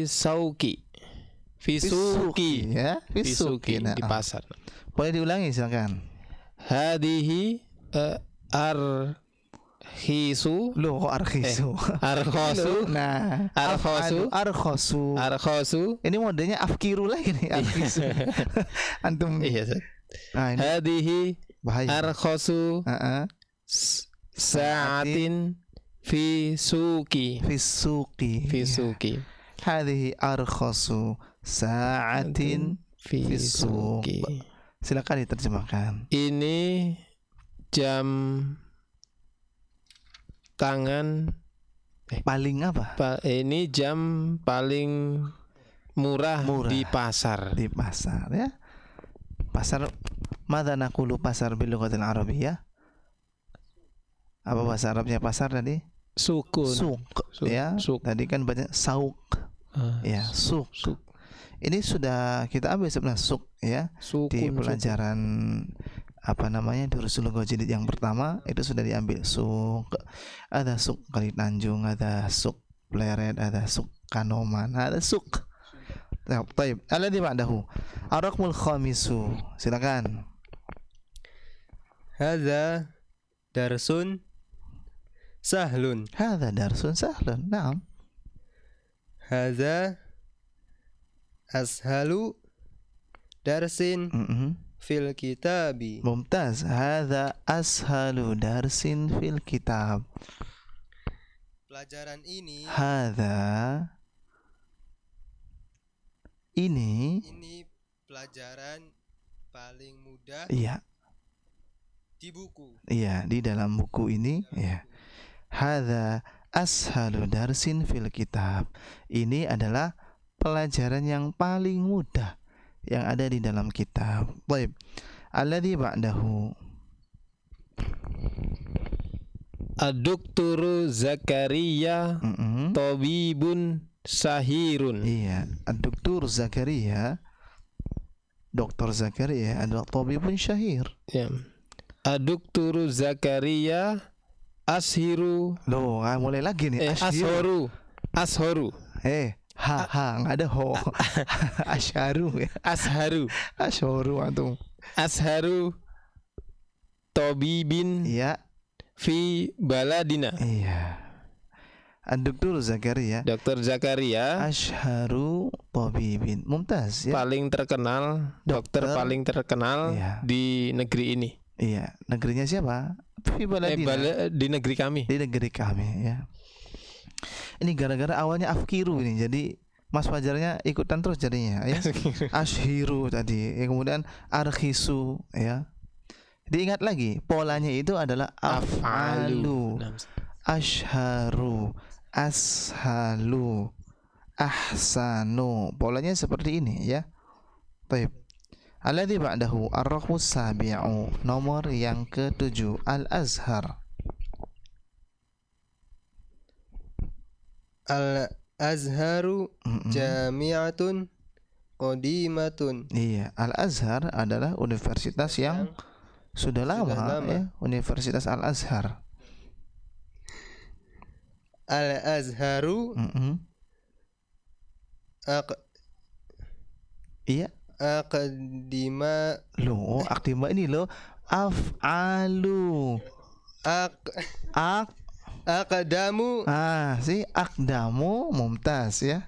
Speaker 4: suki
Speaker 5: ya.
Speaker 4: fi suki
Speaker 5: Nah,
Speaker 4: di pasar.
Speaker 5: boleh diulangi silakan.
Speaker 4: Hadhihi arkhisu
Speaker 5: Loh kok arkhisu?
Speaker 4: arkhasu
Speaker 5: Nah, arkhosu.
Speaker 4: arkhasu.
Speaker 5: Ini modenya afkiru lagi nih, arkhisu. Antum.
Speaker 4: Iya, Ustaz.
Speaker 5: Nah, ini
Speaker 4: Hadhihi
Speaker 5: bahaya.
Speaker 4: arkhasu sa'atin fi suki
Speaker 5: Fi suqi. Hadhihi arkhasu sa'atin
Speaker 4: fi suki.
Speaker 5: Silakan diterjemahkan.
Speaker 4: Ini jam tangan
Speaker 5: Paling apa?
Speaker 4: ini jam paling murah di pasar.
Speaker 5: Di pasar ya. Pasar, madza naqulu pasar bil lughatil arabiyyah? Apa bahasa Arabnya pasar tadi?
Speaker 4: Sukun.
Speaker 5: Suq ya.
Speaker 4: Suq.
Speaker 5: Tadi kan banyak sauk. Ya, suq. Ini sudah kita ambil sebenarnya suq ya. Di pelajaran apa namanya Durusul Lughah jilid yang pertama itu sudah diambil suq. Ada suq Kali Tanjung, ada suq Pleret, ada suq Kanoman, ada suq. Baik, alladzi ba'dahu. Ar-raqmul khamisu. Silakan.
Speaker 7: Hadza darsun sahlun.
Speaker 5: Hadza darsun sahlun. Naam.
Speaker 7: Hadza ashalu darsin fil kitabi.
Speaker 5: Mumtaz. Hadza ashalu darsin fil kitab.
Speaker 7: Pelajaran ini
Speaker 5: Hadza ini
Speaker 7: pelajaran paling mudah
Speaker 5: iya.
Speaker 7: di buku.
Speaker 5: Iya, di dalam buku ini ya. Hadza ashalu darsin fil kitab. Ini adalah pelajaran yang paling mudah yang ada di dalam kitab. Baik. Alladzi ba'dahu.
Speaker 4: Ad-Dokturu Zakaria tabibun sahirun.
Speaker 5: Iya, Ad-Doktor Zakaria, Dokter Zakaria adalah tabibun syahir.
Speaker 4: Ya. Ad-Dokturu Zakaria ashiru.
Speaker 5: Loh, mulai lagi nih. Ashiru.
Speaker 4: Asharu.
Speaker 5: Nggak ada ho. Asharu ya. Asharu antum.
Speaker 4: Asharu tabibin
Speaker 5: Iya.
Speaker 4: fi baladina.
Speaker 5: Iya. Ad-Doktor Zakaria.
Speaker 4: Dokter Zakaria
Speaker 5: Asharu tabibin. Mumtaz ya.
Speaker 4: paling terkenal, dokter paling terkenal di negeri ini.
Speaker 5: Iya, negerinya siapa? Fi baladina.
Speaker 4: Di negeri kami.
Speaker 5: Di negeri kami ya. Ini gara-gara awalnya afkiru ini, jadi Mas Fajarnya ikutan terus jadinya ya. Ashiru tadi, kemudian arkhisu ya. Diingat lagi, polanya itu adalah af'alu, asharu, ashalu, ahsanu. Polanya seperti ini ya. Baik. Alladzi ba'dahu ar-raqmus sabi'u. Nomor yang ke-7, Al-Azhar.
Speaker 7: Al-Azharu jami'atun qadimatun.
Speaker 5: Iya, Al-Azhar adalah universitas yang sudah lama. Ya, Universitas Al-Azhar.
Speaker 7: Al-Azharu
Speaker 5: iya.
Speaker 7: Aqdima.
Speaker 5: Loh, aqdima ini loh af'alu.
Speaker 7: Aqdamu.
Speaker 5: Aqdamu mumtaz ya.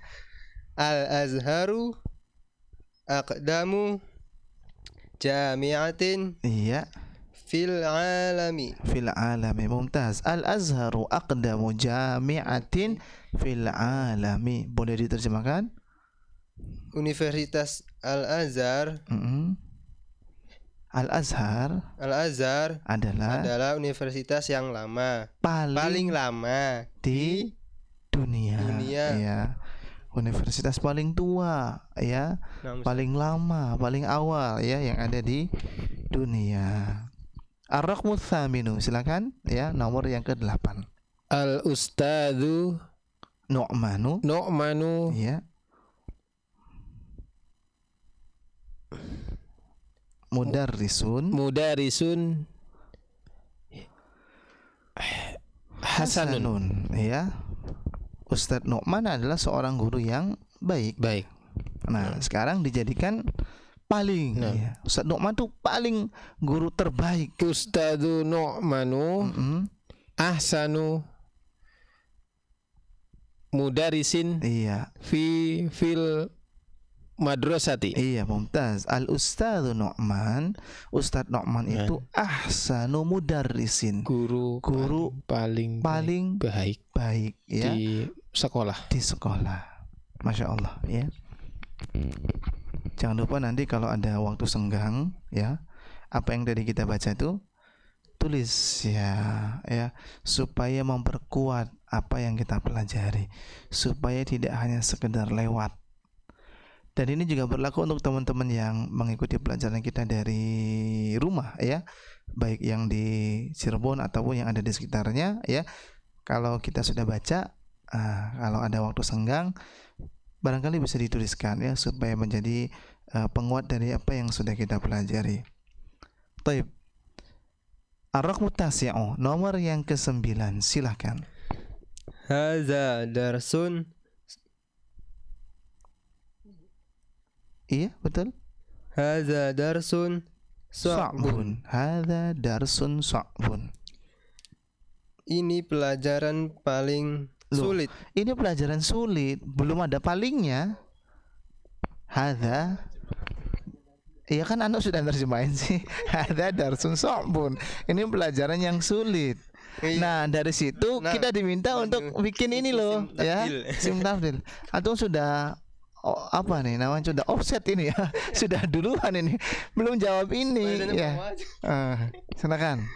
Speaker 7: Al-Azharu aqdamu jami'atin.
Speaker 5: Iya.
Speaker 7: Fil alami.
Speaker 5: Fil alami mumtaz. Al-Azharu aqdamu jami'atin fil alami. Boleh diterjemahkan?
Speaker 7: Universitas Al-Azhar
Speaker 6: Al-Azhar
Speaker 7: Al-Azhar
Speaker 6: adalah
Speaker 7: adalah universitas yang lama,
Speaker 6: paling
Speaker 7: paling lama
Speaker 6: di dunia.
Speaker 7: dunia.
Speaker 6: Ya. Universitas paling tua, ya,
Speaker 7: Nah,
Speaker 6: paling lama, paling awal, ya, yang ada di dunia. Ar-raqmu tsaminu, silakan, ya, nomor yang ke-8.
Speaker 4: Al-Ustadzu
Speaker 6: Nu'manu, ya. Mudarrisun Hasanun, ya. Ustadz Nu'man adalah seorang guru yang baik. Nah, sekarang dijadikan paling. Ya. Ustadz Nu'man tuh paling guru terbaik.
Speaker 4: Ustadzu Nu'manu ahsanu mudarisin
Speaker 6: Iya.
Speaker 4: fil madrasati.
Speaker 6: Iya, mumtaz. Al-Ustadzu Nu'man, Ustadz Nu'man itu ahsanu mudarrisin,
Speaker 4: Guru paling baik
Speaker 6: ya,
Speaker 4: di sekolah.
Speaker 6: Masya Allah, ya. Jangan lupa nanti kalau ada waktu senggang, ya, apa yang tadi kita baca itu tulis, ya, supaya memperkuat apa yang kita pelajari, supaya tidak hanya sekedar lewat. Dan ini juga berlaku untuk teman-teman yang mengikuti pelajaran kita dari rumah, ya, baik yang di Cirebon ataupun yang ada di sekitarnya, ya. Kalau kita sudah baca, kalau ada waktu senggang, barangkali bisa dituliskan, ya, supaya menjadi penguat dari apa yang sudah kita pelajari. Taib. Ar-raqmu tasi'u, nomor yang ke-9, silakan.
Speaker 7: Hadza darsun.
Speaker 6: Iya, betul.
Speaker 7: Hadza darsun sa'bun.
Speaker 6: Hadza darsun sa'bun.
Speaker 7: Ini pelajaran paling sulit.
Speaker 6: Ini pelajaran sulit, belum ada palingnya. Hadza. Iya kan anu sudah terjemahin sih. Hadza darsun sa'bun. Ini pelajaran yang sulit. Nah, dari situ kita diminta untuk bikin ini loh, ya. Sim tafdil. Atau sudah apa nih namanya, sudah offset ini, ya. Sudah duluan ini, belum jawab ini, ya. Silakan.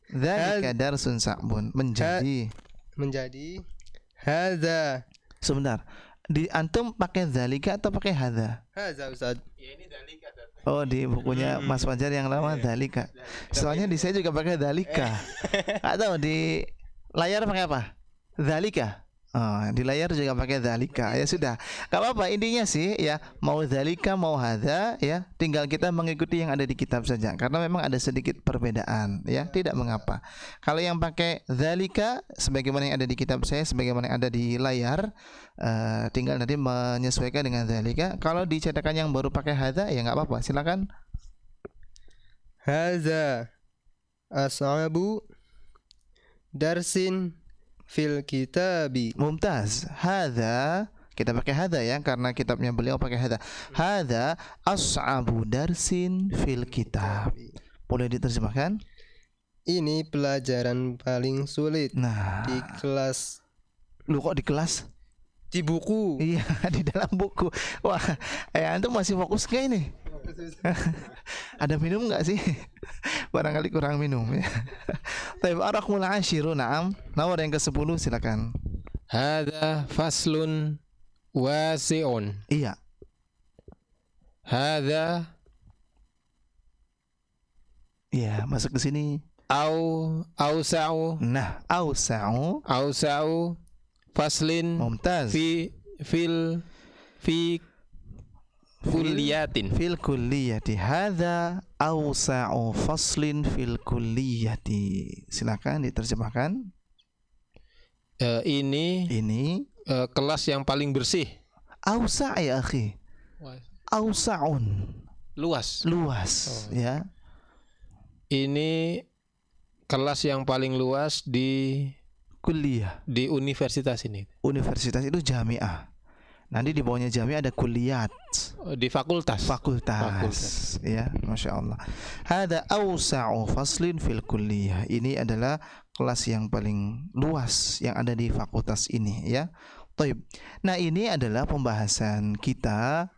Speaker 6: Dzalika darsun sa'bun, menjadi
Speaker 7: hadza.
Speaker 6: Sebentar. Di antum pakai dzalika atau pakai hadza?
Speaker 7: Hadza Ustaz.
Speaker 4: Ya, ini dzalika.
Speaker 6: Oh, di bukunya Mas Fajar yang lama dzalika. Soalnya di saya juga pakai dzalika. Atau di layar pakai apa? Dzalika. Oh, di layar juga pakai dzalika. Ya sudah, gak apa-apa, intinya sih, ya, mau dzalika mau hadza, ya, tinggal kita mengikuti yang ada di kitab saja, karena memang ada sedikit perbedaan, ya, tidak mengapa. Kalau yang pakai dzalika sebagaimana yang ada di kitab saya, sebagaimana yang ada di layar, tinggal nanti menyesuaikan dengan dzalika. Kalau di cetakan yang baru pakai hadza, ya nggak apa-apa, silakan.
Speaker 7: Hadza as'abu darsin fil kitabi.
Speaker 6: Mumtaz. Hadza, kita pakai hadza, ya, karena kitabnya beliau pakai hadza. Hadza as'abu darsin fil kitab. Boleh diterjemahkan?
Speaker 7: Ini pelajaran paling sulit.
Speaker 6: Nah,
Speaker 7: di kelas.
Speaker 6: Lu kok di kelas?
Speaker 7: Di buku.
Speaker 6: Iya, di dalam buku. Wah, antum masih fokus ke ini? Ada minum nggak sih? Barangkali kurang minum, ya. Taib ar-raqmul 10, na'am. Nomor yang ke-10, silakan.
Speaker 4: Hadza faslun wasi'un.
Speaker 6: Iya.
Speaker 4: Hadza,
Speaker 6: iya, masuk ke sini.
Speaker 4: Ausa'u.
Speaker 6: Nah, ausa'u
Speaker 4: Faslin
Speaker 6: mumtaz.
Speaker 4: fi kulliyatin.
Speaker 6: Fil kulliyati. Hadza awsa'u faslin fil kulliyati. Silakan diterjemahkan.
Speaker 4: Ini kelas yang paling bersih.
Speaker 6: Awsa' ya akhi. Awsa'un.
Speaker 4: Luas.
Speaker 6: Ya.
Speaker 4: Ini kelas yang paling luas di
Speaker 6: kuliah,
Speaker 4: di universitas ini.
Speaker 6: Universitas itu jami'ah. Nanti di bawahnya jami'ah ada kuliat.
Speaker 4: Di fakultas.
Speaker 6: Ya, Masya Allah. Hadza awsa'u faslin fil kulliyah. Ini adalah kelas yang paling luas yang ada di fakultas ini, ya. Taib. Nah, ini adalah pembahasan kita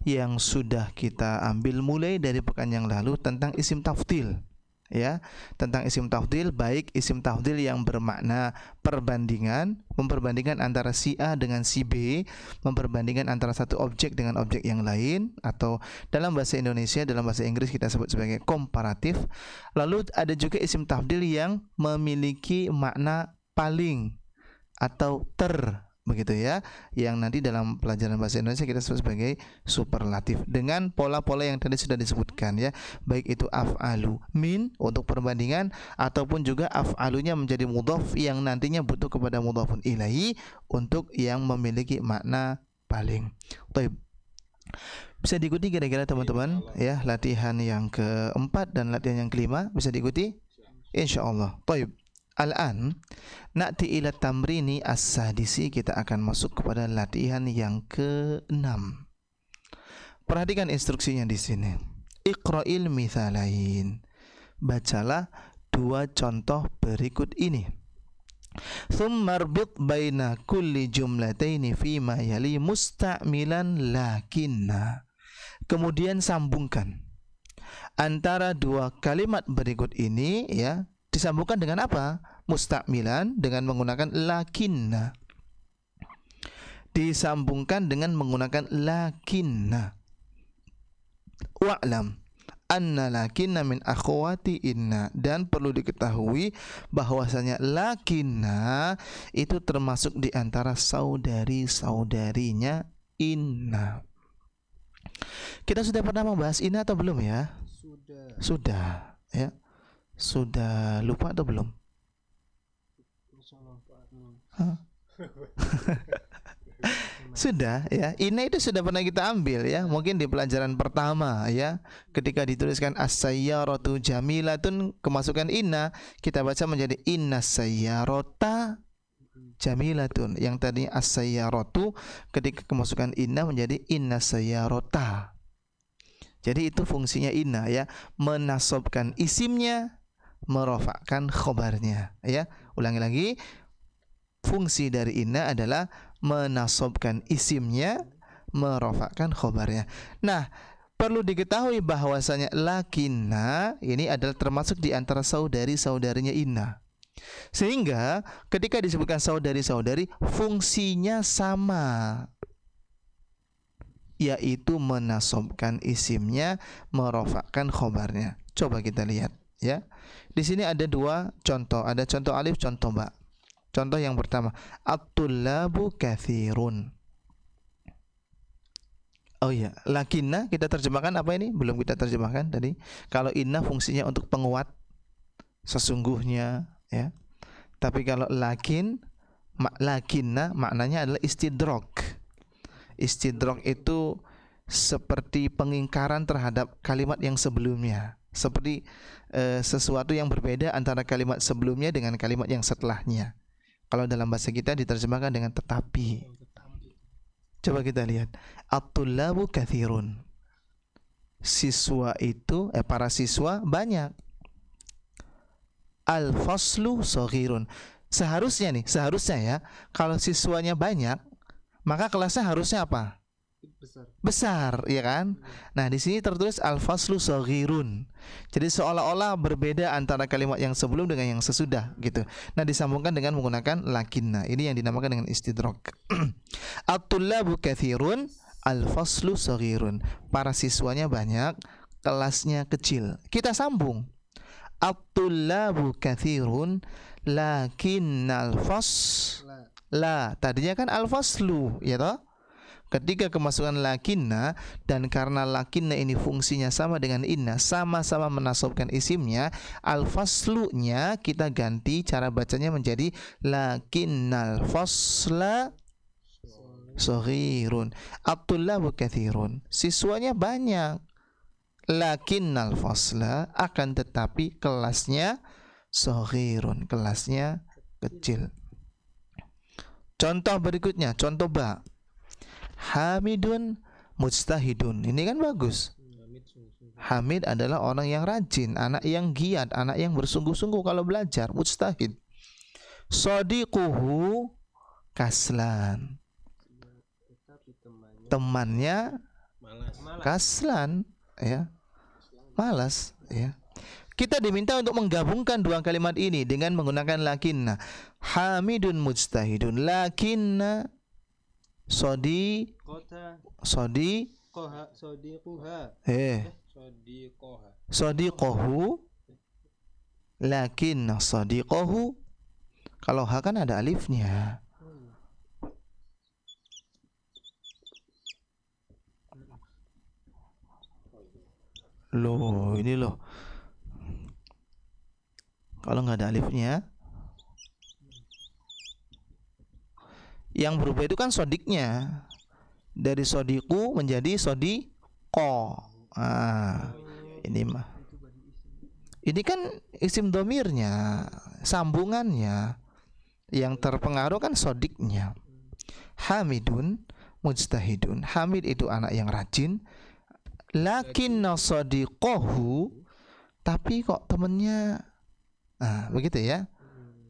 Speaker 6: yang sudah kita ambil mulai dari pekan yang lalu tentang isim tafdil. Ya, tentang isim tafdil, baik isim tafdil yang bermakna perbandingan, memperbandingkan antara si A dengan si B, memperbandingkan antara satu objek dengan objek yang lain, atau dalam bahasa Indonesia, dalam bahasa Inggris kita sebut sebagai komparatif. Lalu ada juga isim tafdil yang memiliki makna paling atau begitu ya, yang nanti dalam pelajaran bahasa Indonesia kita sebut sebagai superlatif dengan pola-pola yang tadi sudah disebutkan ya, baik itu af'alu min untuk perbandingan ataupun juga af'alunya menjadi mudhaf yang nantinya butuh kepada mudhafun ilaihi untuk yang memiliki makna paling. Baik. Bisa diikuti kira-kira teman-teman ya, latihan yang keempat dan latihan yang kelima bisa diikuti insyaallah. Baik. Al-an na'ti ila tamrini as-sadisi, kita akan masuk kepada latihan yang ke-6. Perhatikan instruksinya di sini. Iqra'il mithalain. Bacalah dua contoh berikut ini. Thumma arbit baina kulli jumlataini fima yali musta'milan lakinna. Kemudian sambungkan antara dua kalimat berikut ini ya. Disambungkan dengan apa? Musta'milan dengan menggunakan lakinna. Disambungkan dengan menggunakan lakinna. Wa'lam anna lakinna min akhwati inna, dan perlu diketahui bahwasanya lakinna itu termasuk di antara saudari-saudarinya inna. Kita sudah pernah membahas inna atau belum ya? Sudah ya. Sudah lupa atau belum? Sudah ya. Inna itu sudah pernah kita ambil ya. Mungkin di pelajaran pertama ya, ketika dituliskan as-sayyaratu jamilatun, kemasukan inna kita baca menjadi inna sayyarata jamilatun. Yang tadi as-sayyaratu ketika kemasukan inna menjadi inna sayyarata. Jadi itu fungsinya inna ya, menasobkan isimnya, merofakkan khobarnya ya. Ulangi lagi, fungsi dari inna adalah menasobkan isimnya, merofakkan khobarnya. Nah, perlu diketahui bahwasanya lakinna ini adalah termasuk di antara saudari-saudarinya inna, sehingga ketika disebutkan saudari-saudari fungsinya sama, yaitu menasobkan isimnya, merofakkan khobarnya. Coba kita lihat ya. Di sini ada dua contoh, ada contoh alif, contoh ba. Contoh yang pertama, at-tullabu katsirun. Oh iya, lakinna kita terjemahkan apa ini? Belum kita terjemahkan tadi. Kalau inna fungsinya untuk penguat, sesungguhnya ya. Tapi kalau lakinna maknanya adalah istidrak. Istidrak itu seperti pengingkaran terhadap kalimat yang sebelumnya, seperti sesuatu yang berbeda antara kalimat sebelumnya dengan kalimat yang setelahnya. Kalau dalam bahasa kita diterjemahkan dengan tetapi. Coba kita lihat, at-tullabu katsirun. Siswa itu para siswa banyak. Al-faslu shaghirun. Seharusnya ya, kalau siswanya banyak, maka kelasnya harusnya apa? Besar, ya kan? Nah, di sini tertulis al-faslu shaghirun. Jadi seolah-olah berbeda antara kalimat yang sebelum dengan yang sesudah gitu. Nah, disambungkan dengan menggunakan lakinna. Ini yang dinamakan dengan istidrak. At-tullabu katsirun, al-faslu shaghirun. Para siswanya banyak, kelasnya kecil. Kita sambung. At-tullabu katsirun lakinnal la. Tadinya kan al-faslu, ya toh? Ketika kemasukan lakinna, dan karena lakinna ini fungsinya sama dengan inna, sama-sama menasobkan isimnya, al-faslunya kita ganti cara bacanya menjadi lakinnal fasla shaghirun. At-tullabu katsirun. Siswanya banyak. Lakinnal fasla, akan tetapi kelasnya shaghirun, kelasnya kecil. Contoh berikutnya, contoh ba. Hamidun mujtahidun. Ini kan bagus. Hamid adalah orang yang rajin, anak yang giat, anak yang bersungguh-sungguh kalau belajar, mujtahid. Shadiquhu kaslan. Temannya kaslan, ya. Malas, ya. Kita diminta untuk menggabungkan dua kalimat ini dengan menggunakan lakinna. Hamidun mujtahidun, lakinna sadiqahu, lakinna sadiqahu. Kalau ha kan ada alifnya. Loh, ini loh. Kalau nggak ada alifnya, yang berubah itu kan sodiknya. Dari sodiku menjadi sodiko. Ini mah. Ini kan isim domirnya, sambungannya. Yang terpengaruh kan sodiknya. Hamidun mujtahidun. Hamid itu anak yang rajin. Lakinna sadiqahu, tapi kok temennya begitu ya.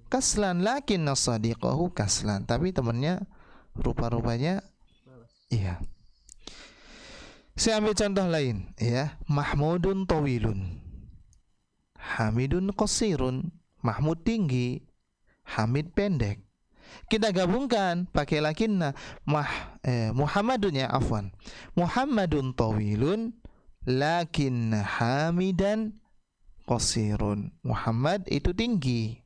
Speaker 6: Kaslan, lakinna sadiqahu kaslan, tapi temennya rupa-rupanya iya. Saya ambil contoh lain ya. Mahmudun tawilun, Hamidun qasirun. Mahmud tinggi, Hamid pendek. Kita gabungkan pakai lakinna. Muhammadun ya, afwan. Muhammadun tawilun, lakinna Hamidan qasirun. Muhammad itu tinggi,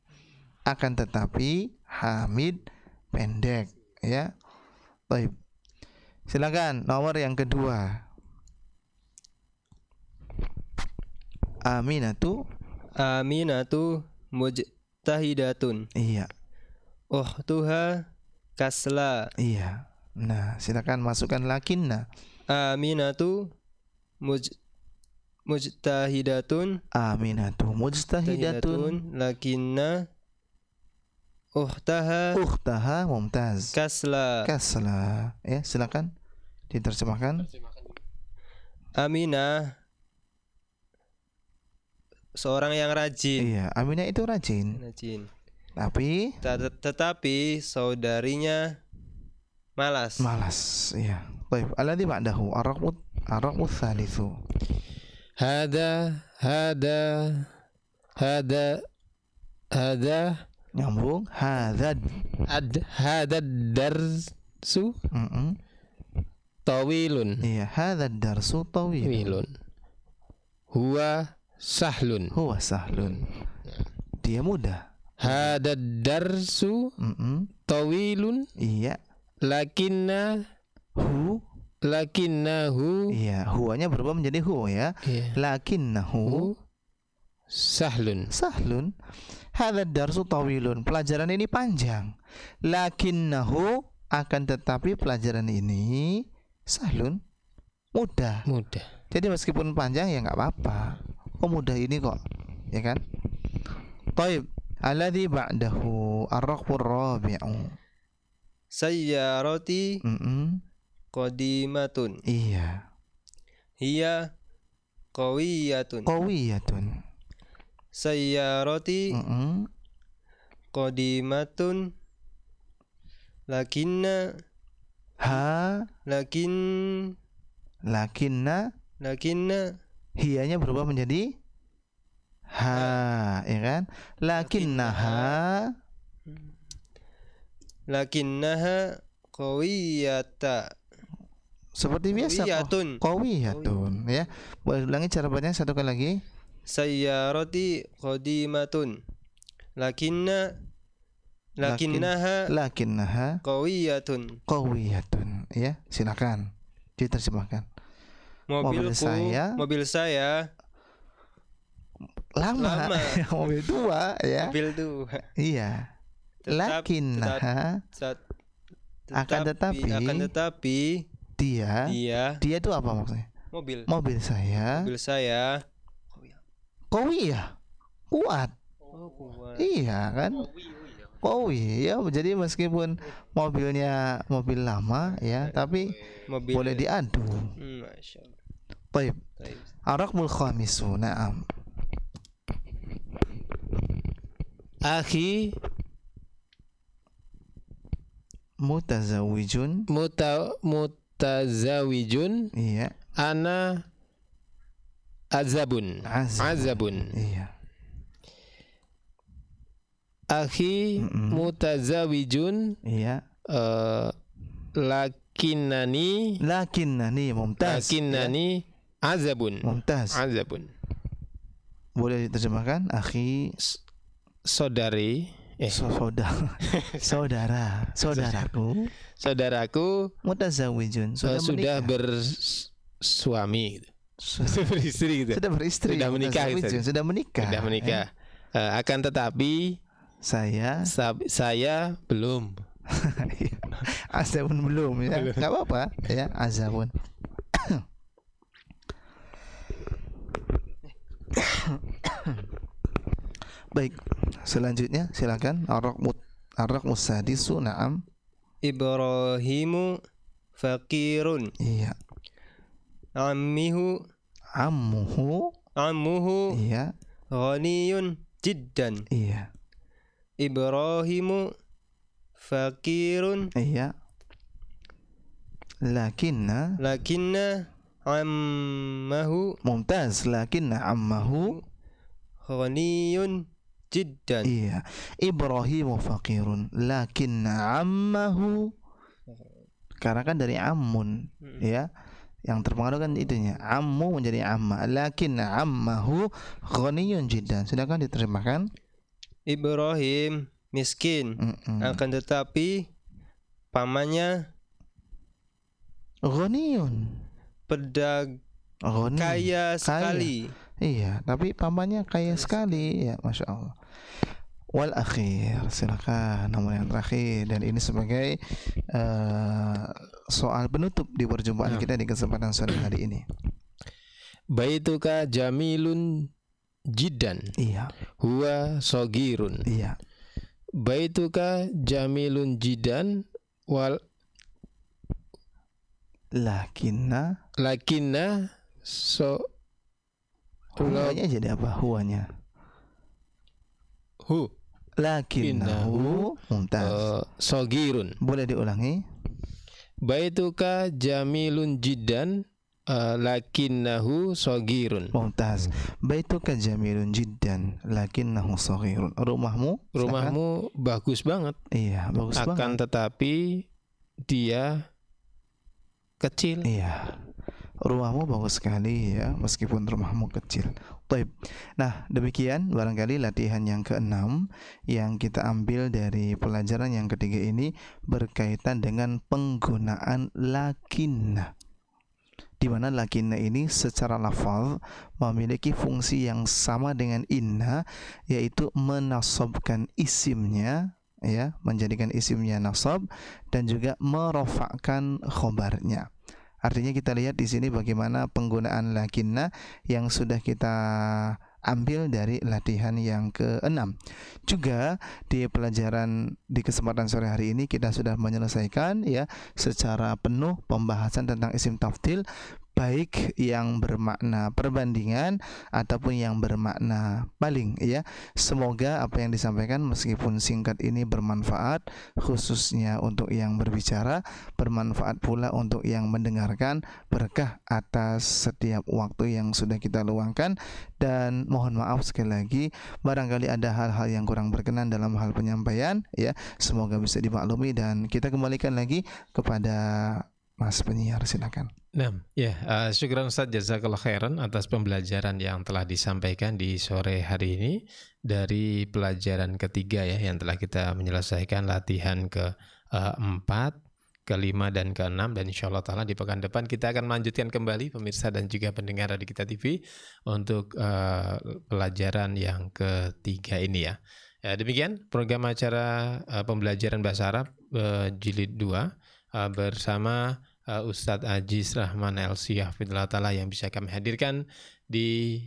Speaker 6: akan tetapi Hamid pendek, ya. Baik. Silakan nomor yang kedua. Aminatu
Speaker 7: mujtahidatun.
Speaker 6: Iya.
Speaker 7: Ukhtuha kasla.
Speaker 6: Iya. Nah, silakan masukkan lakinna.
Speaker 7: Aminatu mujtahidatun.
Speaker 6: Aminatu mujtahidatun,
Speaker 7: lakinna ukhtaha
Speaker 6: mumtaz
Speaker 7: kasla.
Speaker 6: Ya, silakan diterjemahkan.
Speaker 7: Aminah seorang yang rajin.
Speaker 6: Iya, Aminah itu rajin. Tetapi
Speaker 7: saudarinya malas.
Speaker 6: Iya. Baik, alladzi ba'dahu ar-raqmu tsalitsu.
Speaker 4: Hada
Speaker 6: Nyambung. Hada
Speaker 4: darsu tawilun.
Speaker 6: Iya, hada darsu tawilun.
Speaker 4: Huwa sahlun.
Speaker 6: Dia mudah.
Speaker 4: Hada darsu tawilun.
Speaker 6: Iya.
Speaker 4: Lakinnahu.
Speaker 6: Iya, huanya berubah menjadi hu ya.
Speaker 4: Iya.
Speaker 6: Lakinnahu
Speaker 4: sahlun.
Speaker 6: Hadza darsu tawilun. Pelajaran ini panjang. Lakinnahu, akan tetapi pelajaran ini sahlun, mudah. Jadi meskipun panjang ya enggak apa-apa. Oh, mudah ini kok, ya kan? Baik. Alladzi ba'dahu ar-raqbur rabi'u.
Speaker 7: Sayyarati qadimatun.
Speaker 6: Iya.
Speaker 7: Hiya qawiyatun. Sayyarati qadimatun, lakinna
Speaker 6: hiyanya berubah menjadi ha, ya kan? Lakinnaha
Speaker 7: qawiyata.
Speaker 6: Seperti biasa, qawiyatun, ya. Ulangi cara bacanya satu kali lagi.
Speaker 7: Sayyarati qadimatun, lakinnaha qawiyatun.
Speaker 6: Ya, silakan diterjemahkan.
Speaker 7: Mobil saya
Speaker 6: lama. Mobil tua, ya. Iya. Lakinnaha, akan tetapi dia itu apa maksudnya? Mobil saya qawiyah, kuat. Iya kan? Qawiyah. Jadi meskipun mobilnya mobil lama ya, tapi boleh diadu.
Speaker 7: Masyaallah.
Speaker 6: Baik. Ar-raqmul khamisu. Na'am.
Speaker 4: Akhi
Speaker 6: mutazawijun.
Speaker 4: Mutazawijun.
Speaker 6: Iya.
Speaker 4: Ana azabun. Azabun.
Speaker 6: Iya.
Speaker 4: Akhi mutazawijun.
Speaker 6: Iya.
Speaker 4: Lakinnani
Speaker 6: mumtaz.
Speaker 4: Lakinnani azabun.
Speaker 6: Mumtaz.
Speaker 4: Azabun.
Speaker 6: Boleh diterjemahkan akhi,
Speaker 4: saudari, saudaraku
Speaker 6: mutazawijun,
Speaker 4: sudah bersuami gitu. Sudah beristri gitu. Sudah menikah gitu.
Speaker 6: Sudah menikah.
Speaker 4: Akan tetapi saya belum.
Speaker 6: Azabun belum ya. Enggak apa-apa ya, azabun. Baik, selanjutnya silakan ar-raqmus sadisu. Na'am.
Speaker 7: Ibrahimu faqirun.
Speaker 6: Iya. Ammuhu. Iya.
Speaker 7: Ghaniyun jiddan.
Speaker 6: Iya.
Speaker 7: Ibrahimu faqirun.
Speaker 6: Iya. Lakinna
Speaker 7: ammahu.
Speaker 6: Mumtaz. Lakinna ammahu
Speaker 7: ghaniyun jiddan.
Speaker 6: Iya. Ibrahimu faqirun lakinna ammahu. Karena kan dari ammun ya, yang terpengaruh kan itunya, ammu menjadi amma. Lakinna ammahu ghaniyun jiddan. Sedangkan diterjemahkan
Speaker 7: Ibrahim miskin, akan tetapi pamannya
Speaker 6: ghaniyun,
Speaker 7: kaya sekali.
Speaker 6: Iya, tapi pamannya kaya sekali ya, masya Allah. Wal akhir, silakan nomor yang terakhir, dan ini sebagai soal penutup di perjumpaan kita di kesempatan sore hari ini.
Speaker 4: Baituka jamilun jiddan.
Speaker 6: Iya.
Speaker 4: Huwa sogirun.
Speaker 6: Iya.
Speaker 4: Baituka jamilun jiddan wal lakinna
Speaker 6: huwanya jadi apa? Huwanya lakinnahu mumtaz.
Speaker 4: Sogirun.
Speaker 6: Boleh diulangi?
Speaker 4: Baituka jamilun jiddan lakinnahu sogirun.
Speaker 6: Mumtaz. Baituka jamilun jiddan lakinnahu sogirun. Rumahmu
Speaker 4: bagus banget.
Speaker 6: Iya, bagus banget.
Speaker 4: Akan tetapi dia kecil.
Speaker 6: Iya. Rumahmu bagus sekali ya, meskipun rumahmu kecil. Baik. Nah, demikian barangkali latihan yang ke-6 yang kita ambil dari pelajaran yang ketiga ini berkaitan dengan penggunaan lakinna. Di mana lakinna ini secara lafaz memiliki fungsi yang sama dengan inna, yaitu menasabkan isimnya ya, menjadikan isimnya nasab dan juga merofakkan khobarnya. Artinya kita lihat di sini bagaimana penggunaan lakinna yang sudah kita ambil dari latihan yang ke-6. Juga di pelajaran di kesempatan sore hari ini kita sudah menyelesaikan ya secara penuh pembahasan tentang isim tafdhil, baik yang bermakna perbandingan ataupun yang bermakna paling ya. Semoga apa yang disampaikan meskipun singkat ini bermanfaat, khususnya untuk yang berbicara, bermanfaat pula untuk yang mendengarkan, berkah atas setiap waktu yang sudah kita luangkan. Dan mohon maaf sekali lagi barangkali ada hal-hal yang kurang berkenan dalam hal penyampaian ya, semoga bisa dimaklumi dan kita kembalikan lagi kepada Mas penyiar, silakan.
Speaker 4: Nah, ya, syukran Ustaz, jazakallah khairan atas pembelajaran yang telah disampaikan di sore hari ini dari pelajaran ketiga ya yang telah kita menyelesaikan latihan ke-4, ke-5 dan ke-6, dan insyaallah taala di pekan depan kita akan melanjutkan kembali pemirsa dan juga pendengar Radio Kita TV untuk pelajaran yang ketiga ini ya. Ya, demikian program acara pembelajaran bahasa Arab jilid 2 bersama Ustadz Aziz Rahman LC Hafidhullah Ta'ala yang bisa kami hadirkan di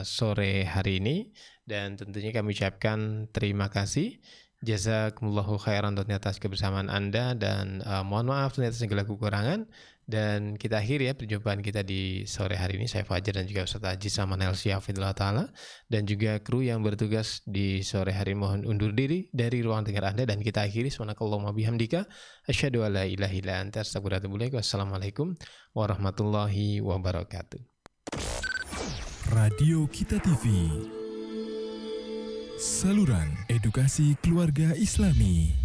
Speaker 4: sore hari ini, dan tentunya kami ucapkan terima kasih Jazakumullahu khairan atas kebersamaan Anda, dan mohon maaf ternyata segala kekurangan. Dan kita akhiri ya perjumpaan kita di sore hari ini. Saya Fajar dan juga Ustaz Haji sama Nelsi Hafidhullah Ta'ala, dan juga kru yang bertugas di sore hari mohon undur diri dari ruang dengar Anda, dan kita akhiri subhanakallahumma bihamdika asyhadu alla ilaha illa anta astaghfiruka wa atubu ilaik. Wassalamualaikum warahmatullahi wabarakatuh.
Speaker 8: Radio Kita TV, saluran edukasi keluarga Islami.